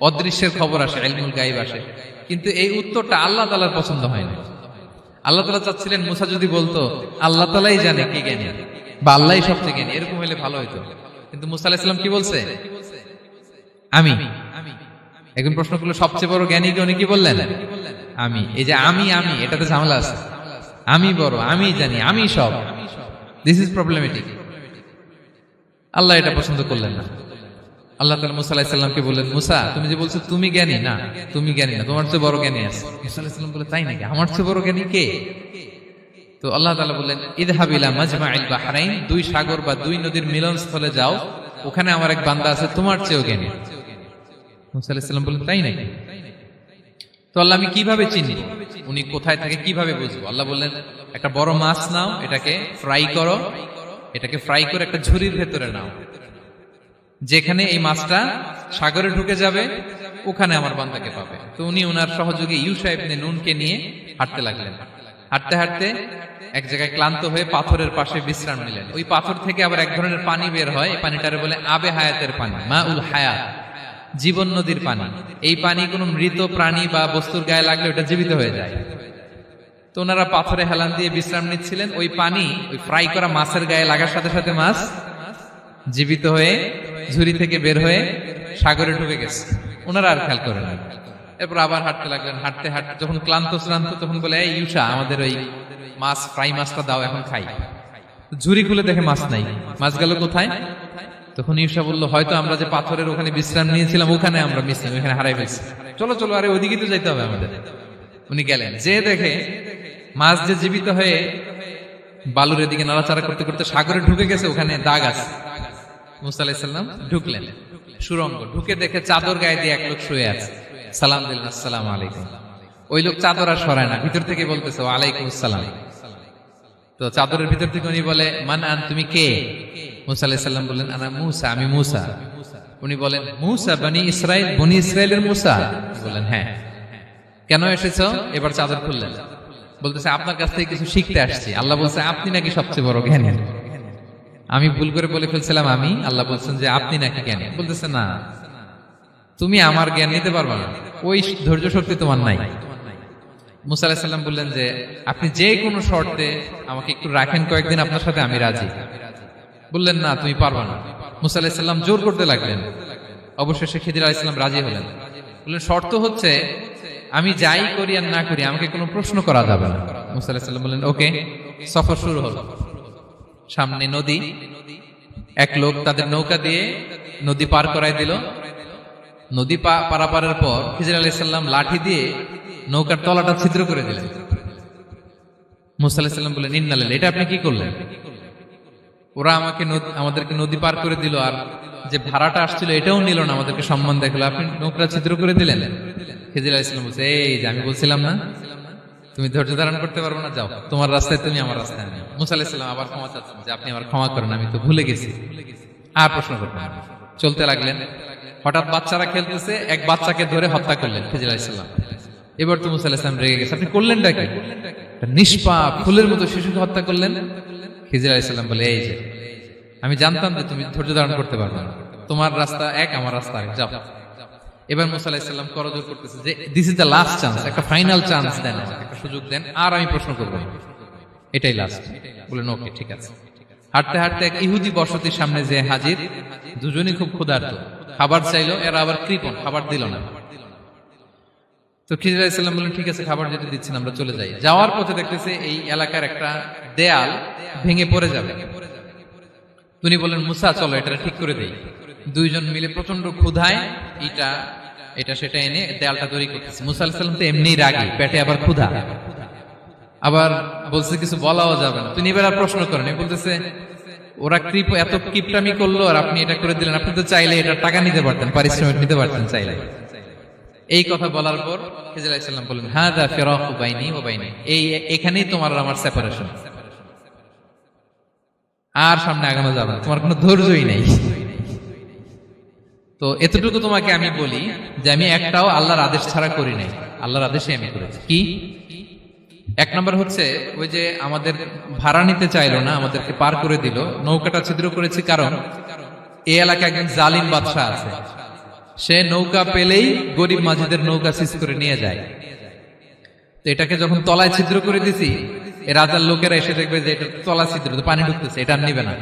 অদৃশ্যের খবর আসে, ইলমুল গায়ব আসে। কিন্তু এই উত্তরটা আল্লাহ তাআলার পছন্দ হয় না। আল্লাহ তাআলা চাচ্ছিলেন মুসা যদি বলতো আল্লাহ তাআলাই জানে কে জ্ঞানী বা আল্লাহই সবচেয়ে জ্ঞানী, এরকম হলে ভালো হতো। কিন্তু মুসা আলাইহিস সালাম কি বলছে? আমি। এখন প্রশ্ন করলো সবচেয়ে বড় জ্ঞানী কে? উনি কি বললেন? আমি। এই যে আমি এটাতে ঝামেলা আছে। আমি বড়, আমি জানি, আমি সব, দিস ইজ প্রবলেমেটিক। আল্লাহ এটা পছন্দ করলেন না। আল্লাহ তাআলা মুসা আলাইহিস সালামকে বললেন, মুসা তুমি যে বলছো তুমি জ্ঞানী, না তুমি জ্ঞানী না, তোমার চেয়ে বড় জ্ঞানী আছে। মুসা আলাইহিস সালাম বলে, তাই নাকি? আমার চেয়ে বড় জ্ঞানী কে? তো আল্লাহ তাআলা বললেন, ইযহাব ইলা মাজমাইল বাহরাইন, 2 সাগর বা 2 নদীর মিলনস্থলে যাও, ওখানে আমার এক বান্দা আছে তোমার চেয়েও জ্ঞানী। মুসা আলাইহিস সালাম বললেন, তাই নাকি? তো আল্লাহ, আমি কিভাবে চিনি উনি কোথায় থাকে, কিভাবে বুঝবো? আল্লাহ বললেন, একটা বড় মাছ নাও, এটাকে ফ্রাই করো, এটাকে ফ্রাই করে একটা ঝুড়ির ভেতরে নাও, যেখানে এই মাছটা সাগরে ঢুকে যাবে ওখানে আমার বান্দাকে পাবে। তো উনি ওনার সহযোগী ইউশা ইবনে নুনকে নিয়ে হাঁটতে লাগলেন। হাঁটতে হাঁটতে এক জায়গায় ক্লান্ত হয়ে পাথরের পাশে বিশ্রাম নিলেন। ওই পাথর থেকে আবার এক ধরনের পানি বের হয়, এই পানিটারে বলে আবে হায়াতের পানি, মাউল হায়াত, জীবন নদীর পানি। এই পানি কোনো মৃত প্রাণী বা বস্তুর গায়ে লাগলে ওটা জীবিত হয়ে যায়। তো ওনারা পাথরে হেলান দিয়ে বিশ্রাম নিচ্ছিলেন। ওই পানি ওই ফ্রাই করা মাছের গায়ে লাগার সাথে সাথে মাছ জীবিত হয়ে ঝুড়ি থেকে বের হয়ে সাগরে ঢুকে গেছে। ওনারা আর খেয়াল করেন না। এরপর আবার হাঁটতে লাগলেন। হাঁটতে হাঁটতে যখন ক্লান্ত শ্রান্ত, তখন বলে, এই ইউশা, আমাদের ওই মাছ, ফ্রাই মাছটা দাও, এখন খাই। ঝুড়ি খুলে দেখে মাছ নাই। মাছ গেল কোথায়? তখন ইউশা বললো, হয়তো আমরা যে পাথরের ওখানে বিশ্রাম নিয়েছিলাম ওখানে আমরা মিসিং, ওখানে হারাই ফেলছি। চলো চলো, আরে ওইদিকে তো যাইতে হবে আমাদের। উনি গেলেন, যে দেখে মাছ যে জীবিত হয়ে বালুর এদিকে নাড়াচাড়া করতে করতে সাগরে ঢুকে গেছে, ওখানে দাগ আছে। মুসা আলাইহিস সালাম ঢুকলেন সুরঙ্গ, ঢুকে দেখে চাদর গায়ে দিয়ে এক লোক শুয়ে আছে। সালাম দিলেন, আসসালামু আলাইকুম। ওই লোক চাদর আর সরায় না, ভিতর থেকে বলতেছে ওয়ালাইকুম আসসালাম। তো চাদরের ভিতর থেকে উনি বলে মান আন, তুমি কে? মুসা আলাইহিস সালাম বললেন আনা মুসা, আমি মুসা। উনি বলেন মুসা বনি ইসরাইল, বনি ইসরাইলের মুসা? বললেন হ্যাঁ। কেন এসেছো? এবার চাদর খুললেন, বলতেছে আপনার কাছ থেকে কিছু শিখতে আসছি। আল্লাহ বলছে আপনি নাকি সবচেয়ে বড় জ্ঞানী। আমি ভুল করে বলে ফেলছিলাম আমি, আল্লাহ বলছেন যে আপনি নাকি জ্ঞানী। বলতেছে না, তুমি আমার জ্ঞান নিতে পারবে না, ওই ধৈর্য শক্তি তোমার নাই। মুসা আলাইহিস সালাম বললেন যে আপনি যে কোনো শর্তে আমাকে একটু রাখেন কয়েকদিন আপনার সাথে, আমি রাজি। বললেন না তুমি পারবে না। মুসা আলাইহিস সালাম জোর করতে লাগলেন, অবশেষে খিদির আলাইহিস সালাম রাজি হলেন। বললেন শর্ত হচ্ছে আমি যাই করি আর না করি আমাকে কোনো প্রশ্ন করা যাবে না। মুসা আলাইহিস সালাম বললেন ওকে। সফর শুরু হলো। সামনে নদী, এক লোক তাদের নৌকা দিয়ে নদী পার করায় দিল। নদী পারাপারের পর খিজির আলাইহিস সালাম লাঠি দিয়ে নৌকার তলাটা ছিদ্র করে দিলেন। মুসা আলাইহিস সালাম বললেন ইন্না লিল্লাহি, এটা আপনি কি করলেন? ওরা আমাদেরকে নদী পার করে দিল, আর যে ভাড়াটা আসছিল এটাও নিল না, আমাদেরকে সম্মান দেখালো, আপনি নৌকা ছিদ্র করে দিলেন। খিজির আলাইহিস সালাম বলছে এই যে আমি বলছিলাম না তুমি ধৈর্য ধারণ করতে পারবে না, যাও তোমার রাস্তায় তুমি, আমার রাস্তায় আমি। মুসা আলাইহিস সালাম আবার ক্ষমা চাচ্ছেন যে আপনি আমার ক্ষমা করেন, আমি তো ভুলে গেছি, আর প্রশ্ন করবেন না। চলতে লাগলেন। হঠাৎ বাচ্চারা খেলতেছে, এক বাচ্চাকে ধরে হত্যা করলেন খিজির আলাইহিস সালাম। এবার তো মুসা আলাইহিস সালাম রেগে গেছে, আপনি করলেনটা কি? নিষ্পাপ ফুলের মতো শিশুকে হত্যা করলেন। খিজির আলাইহিস সালাম বলে এই যে আমি জানতাম যে তুমি ধৈর্য ধারণ করতে পারবে না, তোমার রাস্তা এক, আমার রাস্তা এক, যাও। এবার মুসা আলাইহিস সালাম করজোর করতেছে যে this is the last chance, একটা ফাইনাল চান্স দেন, একটা সুযোগ দেন, আর আমি প্রশ্ন করবো না, এটাই লাস্ট। বলেন ওকে ঠিক আছে। হাঁটতে হাঁটতে এক ইহুদি বসতির সামনে যে হাজির, দুজনই খুব ক্ষুধার্ত, খাবার চাইলো, এরা আবার কৃপণ, খাবার দিল না। তো খিজির আলাইহিস সালাম বললেন ঠিক আছে, খাবার যেটা দিচ্ছেন আমরা চলে যাই। যাওয়ার পথে দেখতেছে এই এলাকার একটা দেয়াল ভেঙে পড়ে যাবে। তিনি বললেন মুসা চলো এটা ঠিক করে দেই। দুইজন মিলে প্রচন্ড ক্ষুধায় এটা সেটা এনে দেয়ালটা তৈরি করতেছে। মুসা আলাইহিস সালাম তো এমনিই রাগী, পেটে আবার ক্ষুধা, আবার বলছে কিছু বলাও যাবে না। তিনি এবার আর প্রশ্ন করেন, বলতেছে ওরা এত কিপটামি করলো আর আপনি এটা করে দিলেন, আপনি তো চাইলে এটা টাকা নিতে পারতেন, পারিশ্রমিক নিতে পারতেন চাইলে। এই কথা বলার পর খিজির আলাইহিস সালাম বললেন হাযা ফিরাকু বাইনি ওয়া বাইনি, এখানেই তোমার আর আমার সেপারেশন, আর সামনে আগানো যাবে না, তোমার কোনো ধৈর্যই নেই। তো এতটুকু তোমাকে আমি বলি যে আমি একটাও আল্লাহর আদেশ ছাড়া করি নাই, আল্লাহর আদেশে আমি করেছি। কি? এক নম্বর হচ্ছে ওই যে আমাদের ভাড়া নিতে চাইলো না, আমাদেরকে পার করে দিল, নৌকাটা ছিদ্র করেছি কারণ এই এলাকায় একজন জালিম বাদশাহ আছে, সে নৌকা পেলেই গরিব মাঝিদের নৌকা সিজ করে নিয়ে যায়। তো এটাকে যখন তলায় ছিদ্র করে দিছি, রাজার লোকেরা এসে দেখবে যে এটা তলা ছিদ্র, পানি ঢুকতেছে, এটা নিবে না,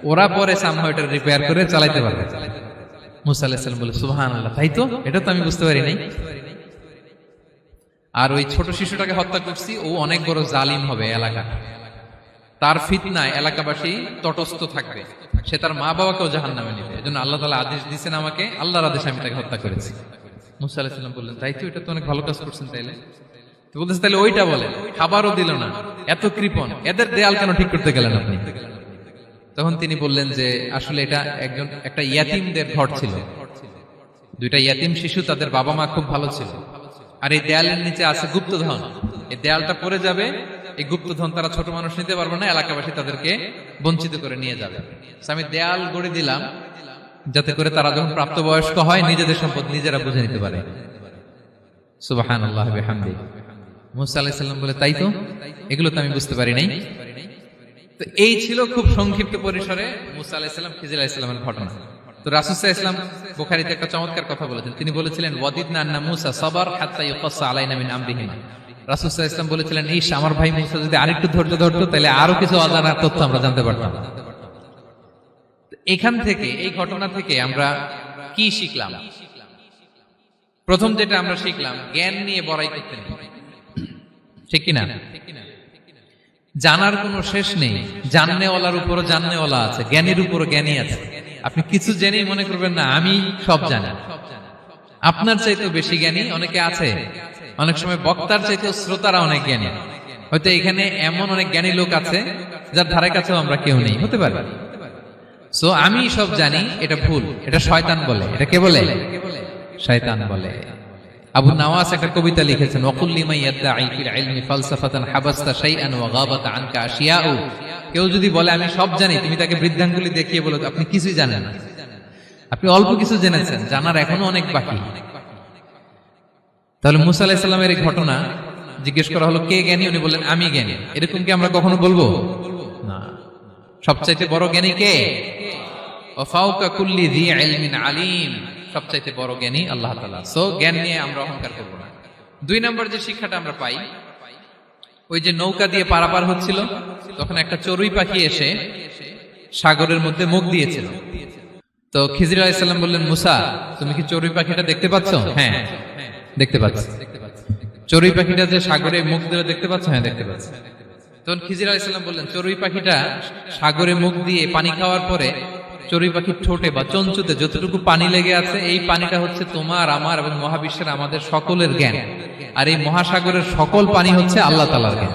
ওরা পরে সামহাও এটা রিপেয়ার করে চালাইতে পারবে। মুসা আলাইহিস সালাম বলে সুবহানাল্লাহ, তাই তো, এটা তো আমি বুঝতে পারি নাই। আর ওই ছোট শিশুটাকে হত্যা করছি, ও অনেক বড় জালিম হবে এলাকা, তার ফিতনায় এলাকাবাসী তটস্থ থাকবে, সে তার মা বাবাকেও জাহান্নামে নেবে। এজন্য আল্লাহ তাআলা আদেশ দিয়েছেন আমাকে, আল্লাহর আদেশে আমি তাকে হত্যা করেছি। মুসা আলাইহিস সালাম বললেন তাই তো, এটা তো অনেক ভালো কাজ করছেন। তাইলে তো বলতেছে তাহলে ওইটা বলেন, খাবারও দিল না, এত কৃপণ, এদের দেয়াল কেন ঠিক করতে গেলেন আপনি? তখন তিনি বললেন যে আসলে এটা একটা ইয়াতিমদের ঘর ছিল, দুইটা ইয়াতিম শিশু, তাদের বাবা মা খুব ভালো ছিল, আর এই দেয়ালের নিচে আছে গুপ্তধন, এই দেয়ালটা পড়ে যাবে, এই গুপ্তধন তারা ছোট মানুষ নিতে পারবে না, এলাকাবাসী তাদেরকে বঞ্চিত করে নিয়ে যাবে। আমি দেয়াল গড়ে দিলাম যাতে করে তারা যখন প্রাপ্তবয়স্ক হয় নিজেদের সম্পদ নিজেরা বুঝে নিতে পারে। সুবহানাল্লাহ বিহামদিহি। মুসা আলাইহিস সালাম বলে তাই তো, এগুলো তো আমি বুঝতে পারি নাই। তো এই ছিল খুব সংক্ষিপ্ত পরিসরে মুসা আলাইহিস সালাম খিজির আলাইহিস সালামের ঘটনা। তো রাসূল সাল্লাল্লাহু আলাইহি ওয়াসাল্লাম বুখারীতে একটা চমৎকার কথা বলেছেন, তিনি বলেছিলেন ওয়াদিদনা আন্না মুসা সাবার হাত্তা ইউকাসসা আলাইনা মিন আমরিহিমা। রাসূল সাল্লাল্লাহু আলাইহি ওয়াসাল্লাম বলেছিলেন ইস, আমার ভাই মুসা যদি আরেকটু ধৈর্য ধরতো তাহলে আরো কিছু অজানা তথ্য আমরা জানতে পারতাম। এখান থেকে, এই ঘটনা থেকে আমরা কি শিখলাম? প্রথম যেটা আমরা শিখলাম, জ্ঞান নিয়ে বড়াই করতে নেই, ঠিক কিনা? জানার কোনো শেষ নেই, জাননেওয়ালার উপরও জাননেওয়ালা আছে, জ্ঞানীর উপরও জ্ঞানী আছে। আপনি কিছু জেনেই মনে করবেন না আমি সব জানি, আপনার চাইতেও বেশি জ্ঞানী অনেকে আছে। অনেক সময় বক্তার চাইতেও শ্রোতারা অনেক জ্ঞানী। হয়তো এখানে এমন অনেক জ্ঞানী লোক আছে যার ধারে কাছেও আমরা কেউ নেই, হতে পারে। সো আমি সব জানি, এটা ভুল, এটা শয়তান বলে। এটা কে বলে? শয়তান বলে। আবু নাওয়াস একটা কবিতা লিখেছেন, ওয়াকুল লিমান ইয়াদঈ ফিল ইলমি ফালসাফাতান হাবাসতা শাইআন ওয়া গাবাত আনকা আশিয়াউ। কেউ যদি বলে আমি সব জানি, তুমি তাকে বৃদ্ধাঙ্গুলি দেখিয়ে বলো আপনি কিছুই জানেন না, আপনি অল্প কিছু জেনেছেন, জানার এখনো অনেক বাকি। তাহলে মুসা আলাইহিস সালামের এই ঘটনা জিজ্ঞেস করা হলো কে জ্ঞানী, উনি বললেন আমি জ্ঞানী। এরকম কি আমরা কখনো বলবো না? সবচাইতে বড় জ্ঞানী কে? ওয়া ফাওকা কুল্লি যী ইলমিন আলিম, সবচাইতে বড় জ্ঞানী আল্লাহ তাআলা। সো জ্ঞান নিয়ে আমরা অহংকার করব না। 2 নম্বর যে শিক্ষাটা আমরা পাই, ওই যে নৌকা দিয়ে পারাপার হচ্ছিল, তখন একটা চড়ুই পাখি এসে সাগরের মধ্যে মুখ দিয়েছিল। তো খিজির আলাইহিস সালাম বললেন, মুসা তুমি কি চড়ুই পাখিটা দেখতে পাচ্ছ? হ্যাঁ দেখতে পাচ্ছি। চড়ুই পাখিটা যে সাগরে মুখ দিলে দেখতে পাচ্ছ? হ্যাঁ দেখতে পাচ্ছি। তখন খিজির আলাইহিস সালাম বললেন, চড়ুই পাখিটা সাগরে মুখ দিয়ে পানি খাওয়ার পরে চড়ুই পাখির ঠোঁটে বা চঞ্চুতে যতটুকু পানি লেগে আছে, এই পানিটা হচ্ছে তোমার আমার এবং মহাবিশ্বের আমাদের সকলের জ্ঞান, আর এই মহাসাগরের সকল পানি হচ্ছে আল্লাহ তাআলার জ্ঞান।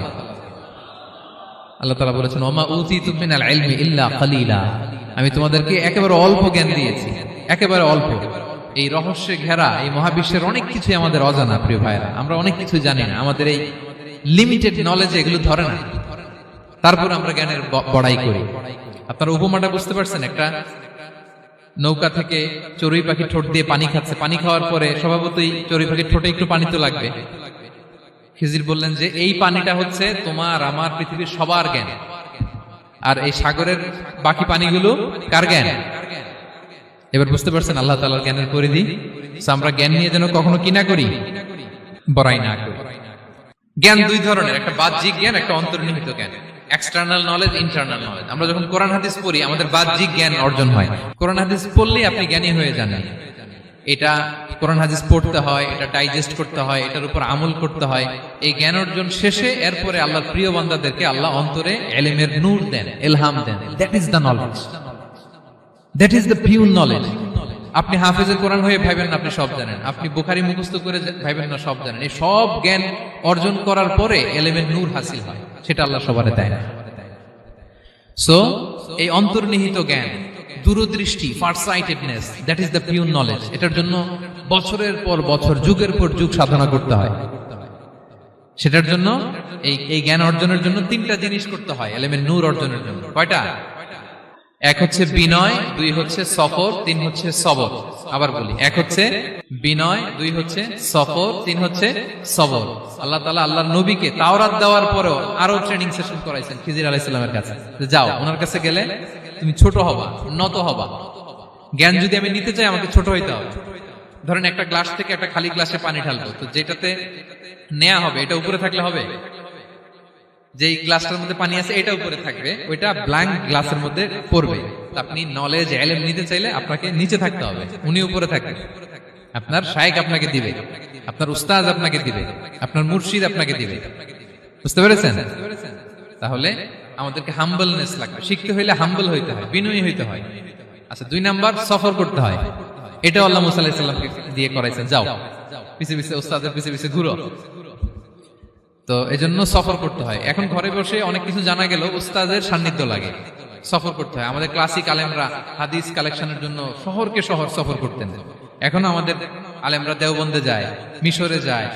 আল্লাহ তাআলা বলেছেন, ওমা উতিতু মিনাল ইলমি ইল্লা কালিলা, আমি তোমাদেরকে একেবারে অল্প জ্ঞান দিয়েছি, একেবারে অল্প। এই রহস্যে ঘেরা এই মহাবিশ্বের অনেক কিছু আমাদের অজানা। প্রিয় ভাইরা, আমরা অনেক কিছু জানি না, আমাদের এই লিমিটেড নলেজ এগুলো ধরে না, তারপর আমরা জ্ঞানের বড়াই করি। আপনারা উপমাটা বুঝতে পারছেন? একটা নৌকা থেকে চড়ুই পাখি ঠোঁট দিয়ে পানি খাচ্ছে, পানি খাওয়ার পরে স্বভাবতই চড়ুই পাখির ঠোঁটে একটু পানি তো লাগবে। খিজির বললেন যে এই পানিটা হচ্ছে তোমার আমার পৃথিবীর সবার জ্ঞান, আর এই সাগরের বাকি পানিগুলো কার জ্ঞান? এবার বুঝতে পারছেন আল্লাহ তাআলার জ্ঞানের পরিধি। আমরা জ্ঞান নিয়ে যেন কখনো কি না করি, বড়াই না করি। জ্ঞান 2 ধরনের, একটা বাহ্যিক জ্ঞান, একটা অন্তর্নিহিত জ্ঞান। External knowledge, internal knowledge. আমরা যখন কোরআন হাদিস পড়ি আমাদের বাহ্যিক জ্ঞান অর্জন হয়। কোরআন হাদিস পড়লেই আপনি জ্ঞানী হয়ে যান। এটা কোরআন হাদিস পড়তে হয়, এটা ডাইজেস্ট করতে হয়, এটার উপর আমল করতে হয়। এই জ্ঞান অর্জন শেষে এরপরে আল্লাহর প্রিয় বান্দাদেরকে আল্লাহ অন্তরে ইলমের নূর দেন, ইলহাম দেন। That is the knowledge, that is the pure knowledge. আপনি হাফেজে কোরআন হয়ে ভাবেন না আপনি সব জানেন, আপনি বুখারী মুখস্থ করে ভাবেন না সব জানেন। এই সব জ্ঞান অর্জন করার পরে ইলমের নূর হাসিল হয়, সেটা আল্লাহ সবারে দেয় না। সো এই অন্তর্নিহিত জ্ঞান, দূরদৃষ্টি, farsightedness, that is the pure knowledge. এটার জন্য বছরের পর বছর, যুগের পর যুগ সাধনা করতে হয়। সেটার জন্য এই জ্ঞান অর্জনের জন্য 3টা জিনিস করতে হয় ইলমের নূর অর্জনের জন্য। কয়টা? 1 হচ্ছে বিনয়, 2 হচ্ছে সফর, 3 হচ্ছে সবর। আবার বলি, 1 হচ্ছে বিনয়, 2 হচ্ছে সফর, 3 হচ্ছে সবর। আল্লাহ তাআলা আল্লাহর নবীকে তাওরাত দেওয়ার পরেও আরো ট্রেনিং সেশন করাইছেন খিজির আলাইহিস সালামের কাছে। যাও ওনার কাছে গেলে তুমি ছোট হবা, নত হবা। জ্ঞান যদি আমি নিতে চাই আমাকে ছোট হইতে হবে। ধরেন একটা গ্লাস থেকে একটা খালি গ্লাসে পানি ঢালবো, তো যেটাতে নেওয়া হবে এটা উপরে থাকলে হবে? যেই গ্লাসটার মধ্যে পানি আছে এটা উপরে থাকবে, ওইটা ব্ল্যাঙ্ক গ্লাসের মধ্যে পড়বে। আপনি নলেজ ইলম নিতে চাইলে আপনাকে নিচে থাকতে হবে, উনি উপরে থাকবে। আপনার শায়েখ আপনাকে দিবে, আপনার উস্তাদ আপনাকে দিবে, আপনার মুর্শিদ আপনাকে দিবে। বুঝতে পেরেছেন? তাহলে আমাদেরকে হাম্বলনেস লাগবে। শিখতে হইলে হাম্বল হইতে হয়, বিনয়ী হইতে হয়। আচ্ছা, 2 নাম্বার সফর করতে হয়। এটা আল্লাহ মুসা আলাইহিস সালামকে দিয়ে করাইছেন, যাও পিছে পিছে উস্তাদের পিছে পিছে ঘুরো। তো এজন্য সফর করতে হয়। এখন ঘরে বসে অনেক কিছু জানা গেল, উস্তাদের সান্নিধ্য লাগে, সফর করতে হয়। আমাদের ক্লাসিক আলেমরা হাদিস কালেকশনের জন্য শহরকে শহর সফর করতেন। এখনো আমাদের আলেমরা দেওবন্দে যায়, মিশরে যায়,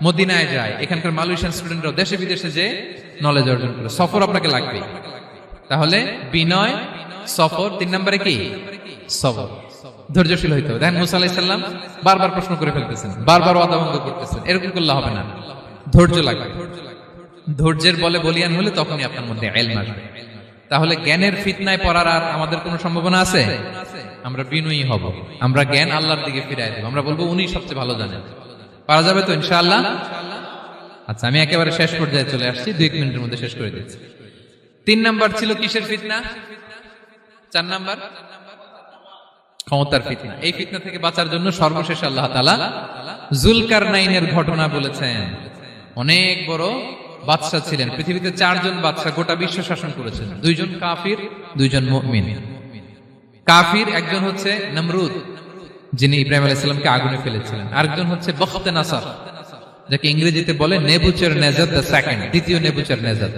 মদিনায় যায়। এখানকার মালয়েশিয়ান স্টুডেন্টরাও দেশে বিদেশে যে নলেজ অর্জন করে। সফর আপনাকে লাগবে। তাহলে বিনয়, সফর, 3 নম্বরে কি? সবর। ধৈর্যশীল হইতে হবে। দেখেন মুসা আলাইহিস সালাম বারবার প্রশ্ন করে ফেলতেছেন, বারবার ওয়াদা ভঙ্গ করতেছেন। এরকম করলে হবে না, ধৈর্য লাগবে। ধৈর্যের বলে বলিয়ান হলে তখনই আপনার মধ্যে ইলম আসবে। তাহলে জ্ঞানের ফিতনায় পড়ার আর আমাদের কোনো সম্ভাবনা আছে? আমরা বিনয়ী হব, আমরা জ্ঞান আল্লাহর দিকে ফিরাই দেব। আমরা বলবো উনি সবচেয়ে ভালো জানেন। পারা যাবে তো ইনশাআল্লাহ? আচ্ছা, আমি একেবারে শেষ পর্যায়ে চলে আসছি, 2 মিনিটের মধ্যে শেষ করে দিচ্ছি। 3 নাম্বার ছিল কিসের ফিতনা? 4 নাম্বার ক্ষমতার ফিতনা। এই ফিতনা থেকে বাঁচার জন্য সর্বশেষ আল্লাহ তাআলা যুলকারনাইনের ঘটনা বলেছেন। অনেক বড় বাদশা ছিলেন, পৃথিবীতে 4 জন বাদশা গোটা বিশ্ব শাসন করেছেন। 2 জন কাফির, 2 জন মুমিন। কাফির একজন হচ্ছে নমরুদ, যিনি ইব্রাহিম আলাইহিস সালামকে আগুনে ফেলেছিলেন। আরেকজন হচ্ছে বখতে নাসার, যাকে ইংরেজিতে বলে নেবুচারনেজার দ্য সেকেন্ড, দ্বিতীয় নেবুচারনেজার।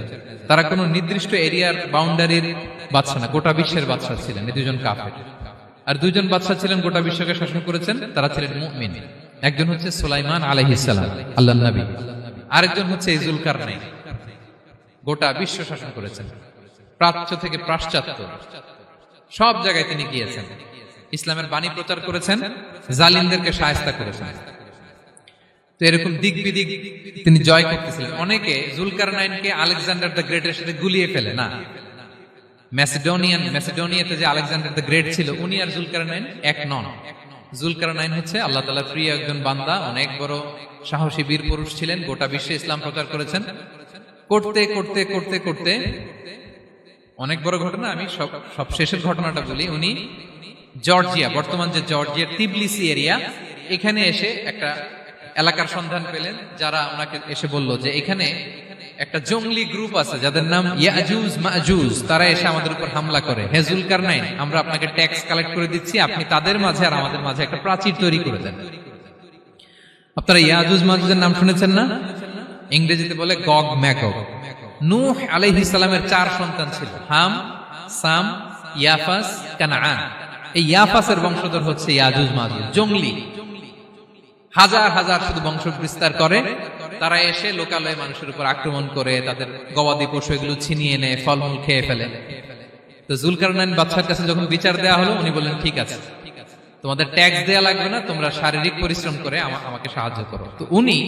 তারা কোনো নির্দিষ্ট এরিয়ার বাউন্ডারির বাদশা না, গোটা বিশ্বের বাদশা ছিলেন। এই 2 জন কাফির। আর 2 জন বাদশা ছিলেন গোটা বিশ্বকে শাসন করেছেন, তারা ছিলেন মুমিন। একজন হচ্ছে সুলাইমান আলাইহিস সালাম, আল্লাহর নবী। আরেকজন হচ্ছে যুলকারনাইন, গোটা বিশ্ব শাসন করেছেন, প্রাচ্য থেকে পাশ্চাত্য সব জায়গায় তিনি গিয়েছেন, ইসলামের বাণী প্রচার করেছেন, জালিমদেরকে শায়েস্তা করেছেন। তো এরকম দিক বিদিক তিনি জয় করতেছিলেন। অনেকে জুলকারনাইনকে আলেকজান্ডার দ্য গ্রেটের সাথে গুলিয়ে ফেলে না। ম্যাসিডোনিয়াতে যে আলেকজান্ডার দ্য গ্রেট ছিল, উনি আর জুলকারনাইন এক নন। জুলকারনাইন হচ্ছে আল্লাহ তাআলার প্রিয় একজন বান্দা, অনেক বড় সাহসী বীর পুরুষ ছিলেন, গোটা বিশ্বে ইসলাম প্রচার করেছেন। করতে করতে করতে করতে অনেক বড় ঘটনা, আমি সব শেষের ঘটনাটা বলি। উনি জর্জিয়া, বর্তমান যে জর্জিয়ার তিবলিসি এরিয়া, এখানে এসে একটা এলাকার সন্ধান পেলেন, যারা ওনাকে এসে বলল যে এখানে একটা জঙ্গলি গ্রুপ আছে যাদের নাম ইয়াজুজ মাজুজ, তারা এসে আমাদের উপর হামলা করে। হে জুলকারনাইন, আমরা আপনাকে ট্যাক্স কালেক্ট করে দিচ্ছি, আপনি তাদের মাঝে আর আমাদের মাঝে একটা প্রাচীর তৈরি করে দেন। আপনারা ইয়াজুজ মাজুজের নাম শুনেছেন না? ইংরেজিতে বলে গগ ম্যাগগ। নূহ আলাইহিস সালামের 4 সন্তান ছিল, হাম, সাম, ইয়াফাস, কানাআন। এই ইয়াফাসের বংশধর হচ্ছে ইয়াজুজ মাজুজ, জঙ্গলি, হাজার হাজার শুধু বংশ বিস্তার করে। তারা এসে লোকালয়ে মানুষের উপর আক্রমণ করে, তাদের গবাদি পশু এগুলো ছিনিয়ে নেয়, ফলমূল খেয়ে ফেলে। তো জুলকারনাইন বাদশার কাছে যখন বিচার দেওয়া হলো, উনি বললেন ঠিক আছে, তোমাদের ট্যাক্স দেয়া লাগবে না, তোমরা শারীরিক পরিশ্রম করে আমাকে সাহায্য করো। তো উনি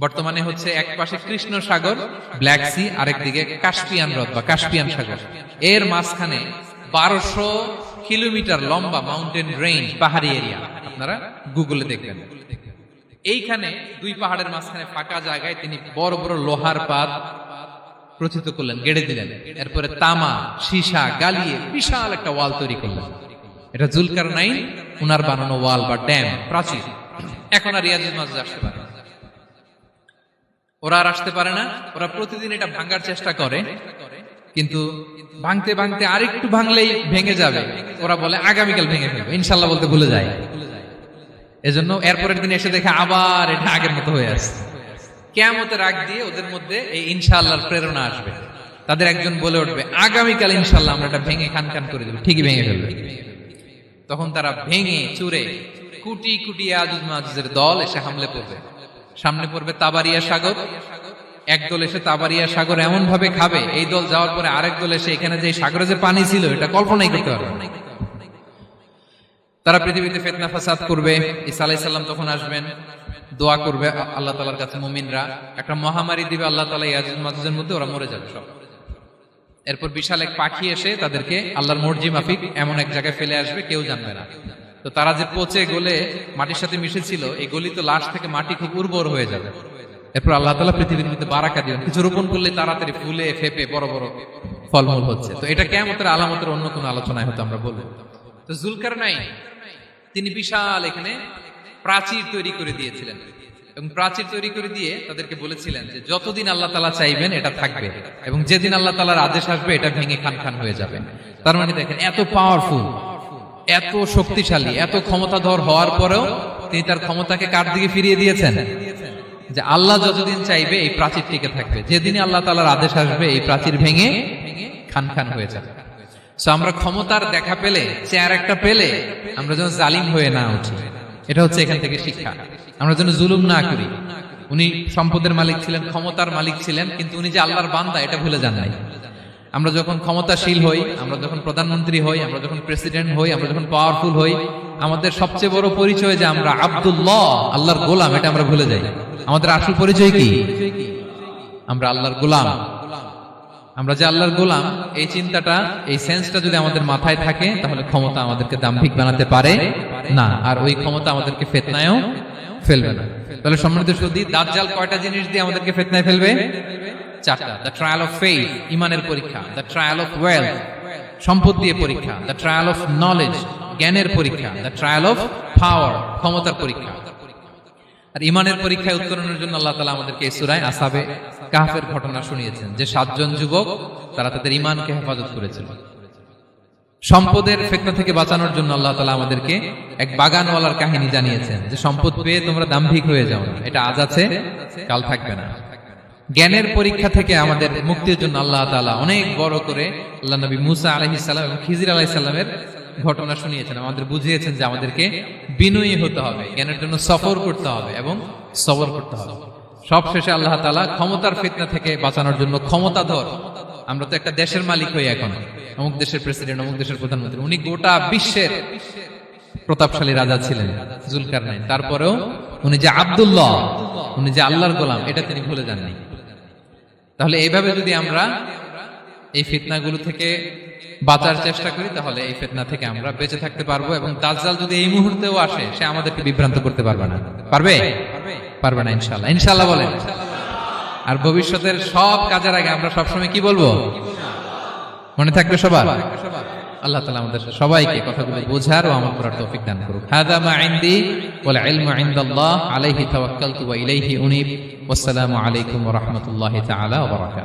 বর্তমানে হচ্ছে এক পাশে কৃষ্ণ সাগর, ব্ল্যাক সি, আরেকদিকে কাস্পিয়ান হ্রদ বা কাস্পিয়ান সাগর, এর মাঝখানে 1200 কিলোমিটার লম্বা মাউন্টেন রেঞ্জ, পাহাড়ি এরিয়া, আপনারা গুগলে দেখবেন। এইখানে 2 পাহাড়ের মাঝখানে ফাঁকা জায়গায় তিনি বড় বড় লোহার পাত প্রথিত করলেন, গেড়ে দিলেন। এরপরে তামা, সীসা গালিয়ে বিশাল একটা ওয়াল তৈরি করলেন। এটা জুলকারনাইন উনার বানানো ওয়াল বা ড্যাম, প্রাচীর। এখন আর ইয়াজুজ মাজুজ আসতে পারে না, ওরা আর আসতে পারে না। ওরা প্রতিদিন এটা ভাঙার চেষ্টা করে, কিন্তু ভাঙতে ভাঙতে আরেকটু ভাঙলেই ভেঙে যাবে। ওরা বলে আগামীকাল ভেঙে ফেলবে, ইনশাল্লাহ বলতে ভুলে যায়। এজন্য এরপরের দিন এসে দেখে আবার এটা আগের মতো হয়ে আসছে। কিয়ামতের আগ দিয়ে ওদের মধ্যে এই ইনশাআল্লাহর প্রেরণা আসবে। তাদের একজন বলে উঠবে, আগামীকাল ইনশাআল্লাহ আমরা এটা ভেঙে খান খান করে দেব, ঠিকই ভেঙে ফেলবে। তখন তারা ভেঙে চুরে কুটি কুটি ইয়াজুজ মাজুজের দল এসে হামলে পড়বে। সামনে পড়বে তাবারিয়া সাগর, একদল এসে তাবারিয়া সাগর এমন ভাবে খাবে, এই দল যাওয়ার পরে আরেক দল এসে এখানে যে সাগরে যে পানি ছিল এটা কল্পনাই করতে পারবে না। তারা পৃথিবীতে ফিতনা ফাসাদ করবে। ঈসা আলাইহিস সালাম তখন আসবেন, দোয়া করবে আল্লাহ তাআলার কাছে মুমিনরা, একটা মহামারী দিবে আল্লাহ তাআলা ইয়াজুজ মাজুজের মধ্যে, ওরা মরে যাবে সব। এরপর বিশাল এক পাখি এসে তাদেরকে আল্লাহর মর্জি মাফিক এমন এক জায়গায় ফেলে আসবে, কেউ জানবে না। তো তারা যে পচে গলে মাটির সাথে মিশেছিল, এই গলিত লাশ থেকে মাটি খুব উর্বর হয়ে যাবে। এরপর আল্লাহ তাআলা পৃথিবীর মধ্যে বারাকা দিবেন, কিছু রোপণ করলে তাড়াতাড়ি ফুলে ফেপে বড় বড় ফলমূল হচ্ছে। তো এটা কিয়ামতের আলামতের অন্য কোনো আলোচনায় হয়তো আমরা বলবো। তো জুলকারনাইন তিনি বিশাল এখানে প্রাচীর তৈরি করে দিয়েছিলেন, এবং প্রাচীর তৈরি করে দিয়ে তাদেরকে বলেছিলেন যে যতদিন আল্লাহ তাআলা চাইবেন এটা থাকবে, এবং যেদিন আল্লাহ তাআলার আদেশ আসবে এটা ভেঙে খান খান হয়ে যাবে। তার মানে দেখেন, এত পাওয়ারফুল, এত শক্তিশালী, এত ক্ষমতাধর হওয়ার পরেও তিনি তার ক্ষমতাকে কার দিকে ফিরিয়ে দিয়েছেন? যে আল্লাহ যতদিন চাইবে এই প্রাচীর টিকে থাকবে, যেদিনই আল্লাহ তাআলার আদেশ আসবে এই প্রাচীর ভেঙে খান খান হয়ে যাবে। সো আমরা ক্ষমতার দেখা পেলে, চেয়ার একটা পেলে, আমরা যেন জালিম হয়ে না উঠি, এটা হচ্ছে এখান থেকে শিক্ষা। আমরা যেন জুলুম না করি। উনি সম্পদের মালিক ছিলেন, ক্ষমতার মালিক ছিলেন, কিন্তু উনি যে আল্লাহর বান্দা এটা ভুলে যান নাই। আমরা যখন ক্ষমতাশীল হই, আমরা যখন প্রধানমন্ত্রী হই, আমরা যখন প্রেসিডেন্ট হই, আমরা যখন পাওয়ারফুল হই, আমাদের সবচেয়ে বড় পরিচয় যে আমরা আব্দুল্লাহ, আল্লাহর গোলাম, এটা আমরা ভুলে যাই। আমাদের আসল পরিচয় কি? আমরা আল্লাহর গোলাম। আমরা যে আল্লাহর গোলাম, এই চিন্তাটা, এই সেন্সটা যদি আমাদের মাথায় থাকে, তাহলে ক্ষমতা আমাদেরকে দাম্ভিক বানাতে পারে না, আর ওই ক্ষমতা আমাদেরকে ফিতনায়ও ফেলবে না। তাহলে সম্মানিত সুধী, দাজ্জাল কয়টা জিনিস দিয়ে আমাদেরকে ফিতনায় ফেলবে? 4টা। দ্য ট্রায়াল অফ ফেইথ, ইমানের পরীক্ষা; দ্য ট্রায়াল অফ ওয়েলথ, সম্পদ দিয়ে পরীক্ষা; দ্য ট্রায়াল অফ নলেজ, জ্ঞানের পরীক্ষা; দ্য ট্রায়াল অফ পাওয়ার, ক্ষমতার পরীক্ষা। আর ইমানের পরীক্ষায় উত্তরণের জন্য আল্লাহ তাআলা আমাদেরকে এই সূরায় আসহাবে কাহফের ঘটনা শুনিয়েছেন, যে 7 জন যুবক তারা তাদের ইমানকে হেফাজত করেছিল। সম্পদের ফিতনা থেকে বাঁচানোর জন্য আল্লাহ তাআলা আমাদেরকে এক বাগানওয়ালার কাহিনী জানিয়েছেন, যে সম্পদ পেয়ে তোমরা দাম্ভিক হয়ে যাও না, এটা আজ আছে কাল থাকবে না। জ্ঞানের পরীক্ষা থেকে আমাদের মুক্তির জন্য আল্লাহ তাআলা অনেক বড় করে আল্লাহ নবী মুসা আলাইহিস সালাম এবং খিজির আলাইহিস সালামের ঘটনা শুনিয়েছেন, আমাদের বুঝিয়েছেন যে আমাদেরকে বিনয়ী হতে হবে, জ্ঞানের জন্য সফর করতে হবে এবং সবর করতে হবে। সব শেষে আল্লাহ তাআলা ক্ষমতার ফিতনা থেকে বাঁচানোর জন্য ক্ষমতাধর, আমরা তো একটা দেশের মালিক হই এখন, অমুক দেশের প্রেসিডেন্ট, অমুক দেশের প্রধানমন্ত্রী, উনি গোটা বিশ্বের প্রতাপশালী রাজা ছিলেন জুলকারনাইন। তারপরেও উনি যে আব্দুল্লাহ, উনি যে আল্লাহর গোলাম, এটা তিনি ভুলে যাননি। তাহলে এইভাবে যদি আমরা এই ফিতনাগুলো থেকে বাঁচার চেষ্টা করি, তাহলে এই ফিতনা থেকে আমরা বেঁচে থাকতে পারবো। এবং দাজ্জাল যদি এই মুহূর্তেও আসে, সে আমাদেরকে বিভ্রান্ত করতে পারবে না। পারবে? পারবে না ইনশাআল্লাহ। ইনশাআল্লাহ বলেন। আর ভবিষ্যতের সব কাজের আগে আমরা সবসময় কি বলবো? মনে থাকবে সবার? আল্লাহ তাআলা আমাদের সবাইকে কথাগুলো বোঝার ও আমল করার তৌফিক দান করুক। হাযা মা ইনদি ওয়াল ইলমু ইনদাল্লাহ আলাইহি তাওয়াক্কালতু ওয়া ইলাইহি উনীব। ওয়াসসালামু আলাইকুম ওয়া রাহমাতুল্লাহি তাআলা ওয়া বারাকাতুহু।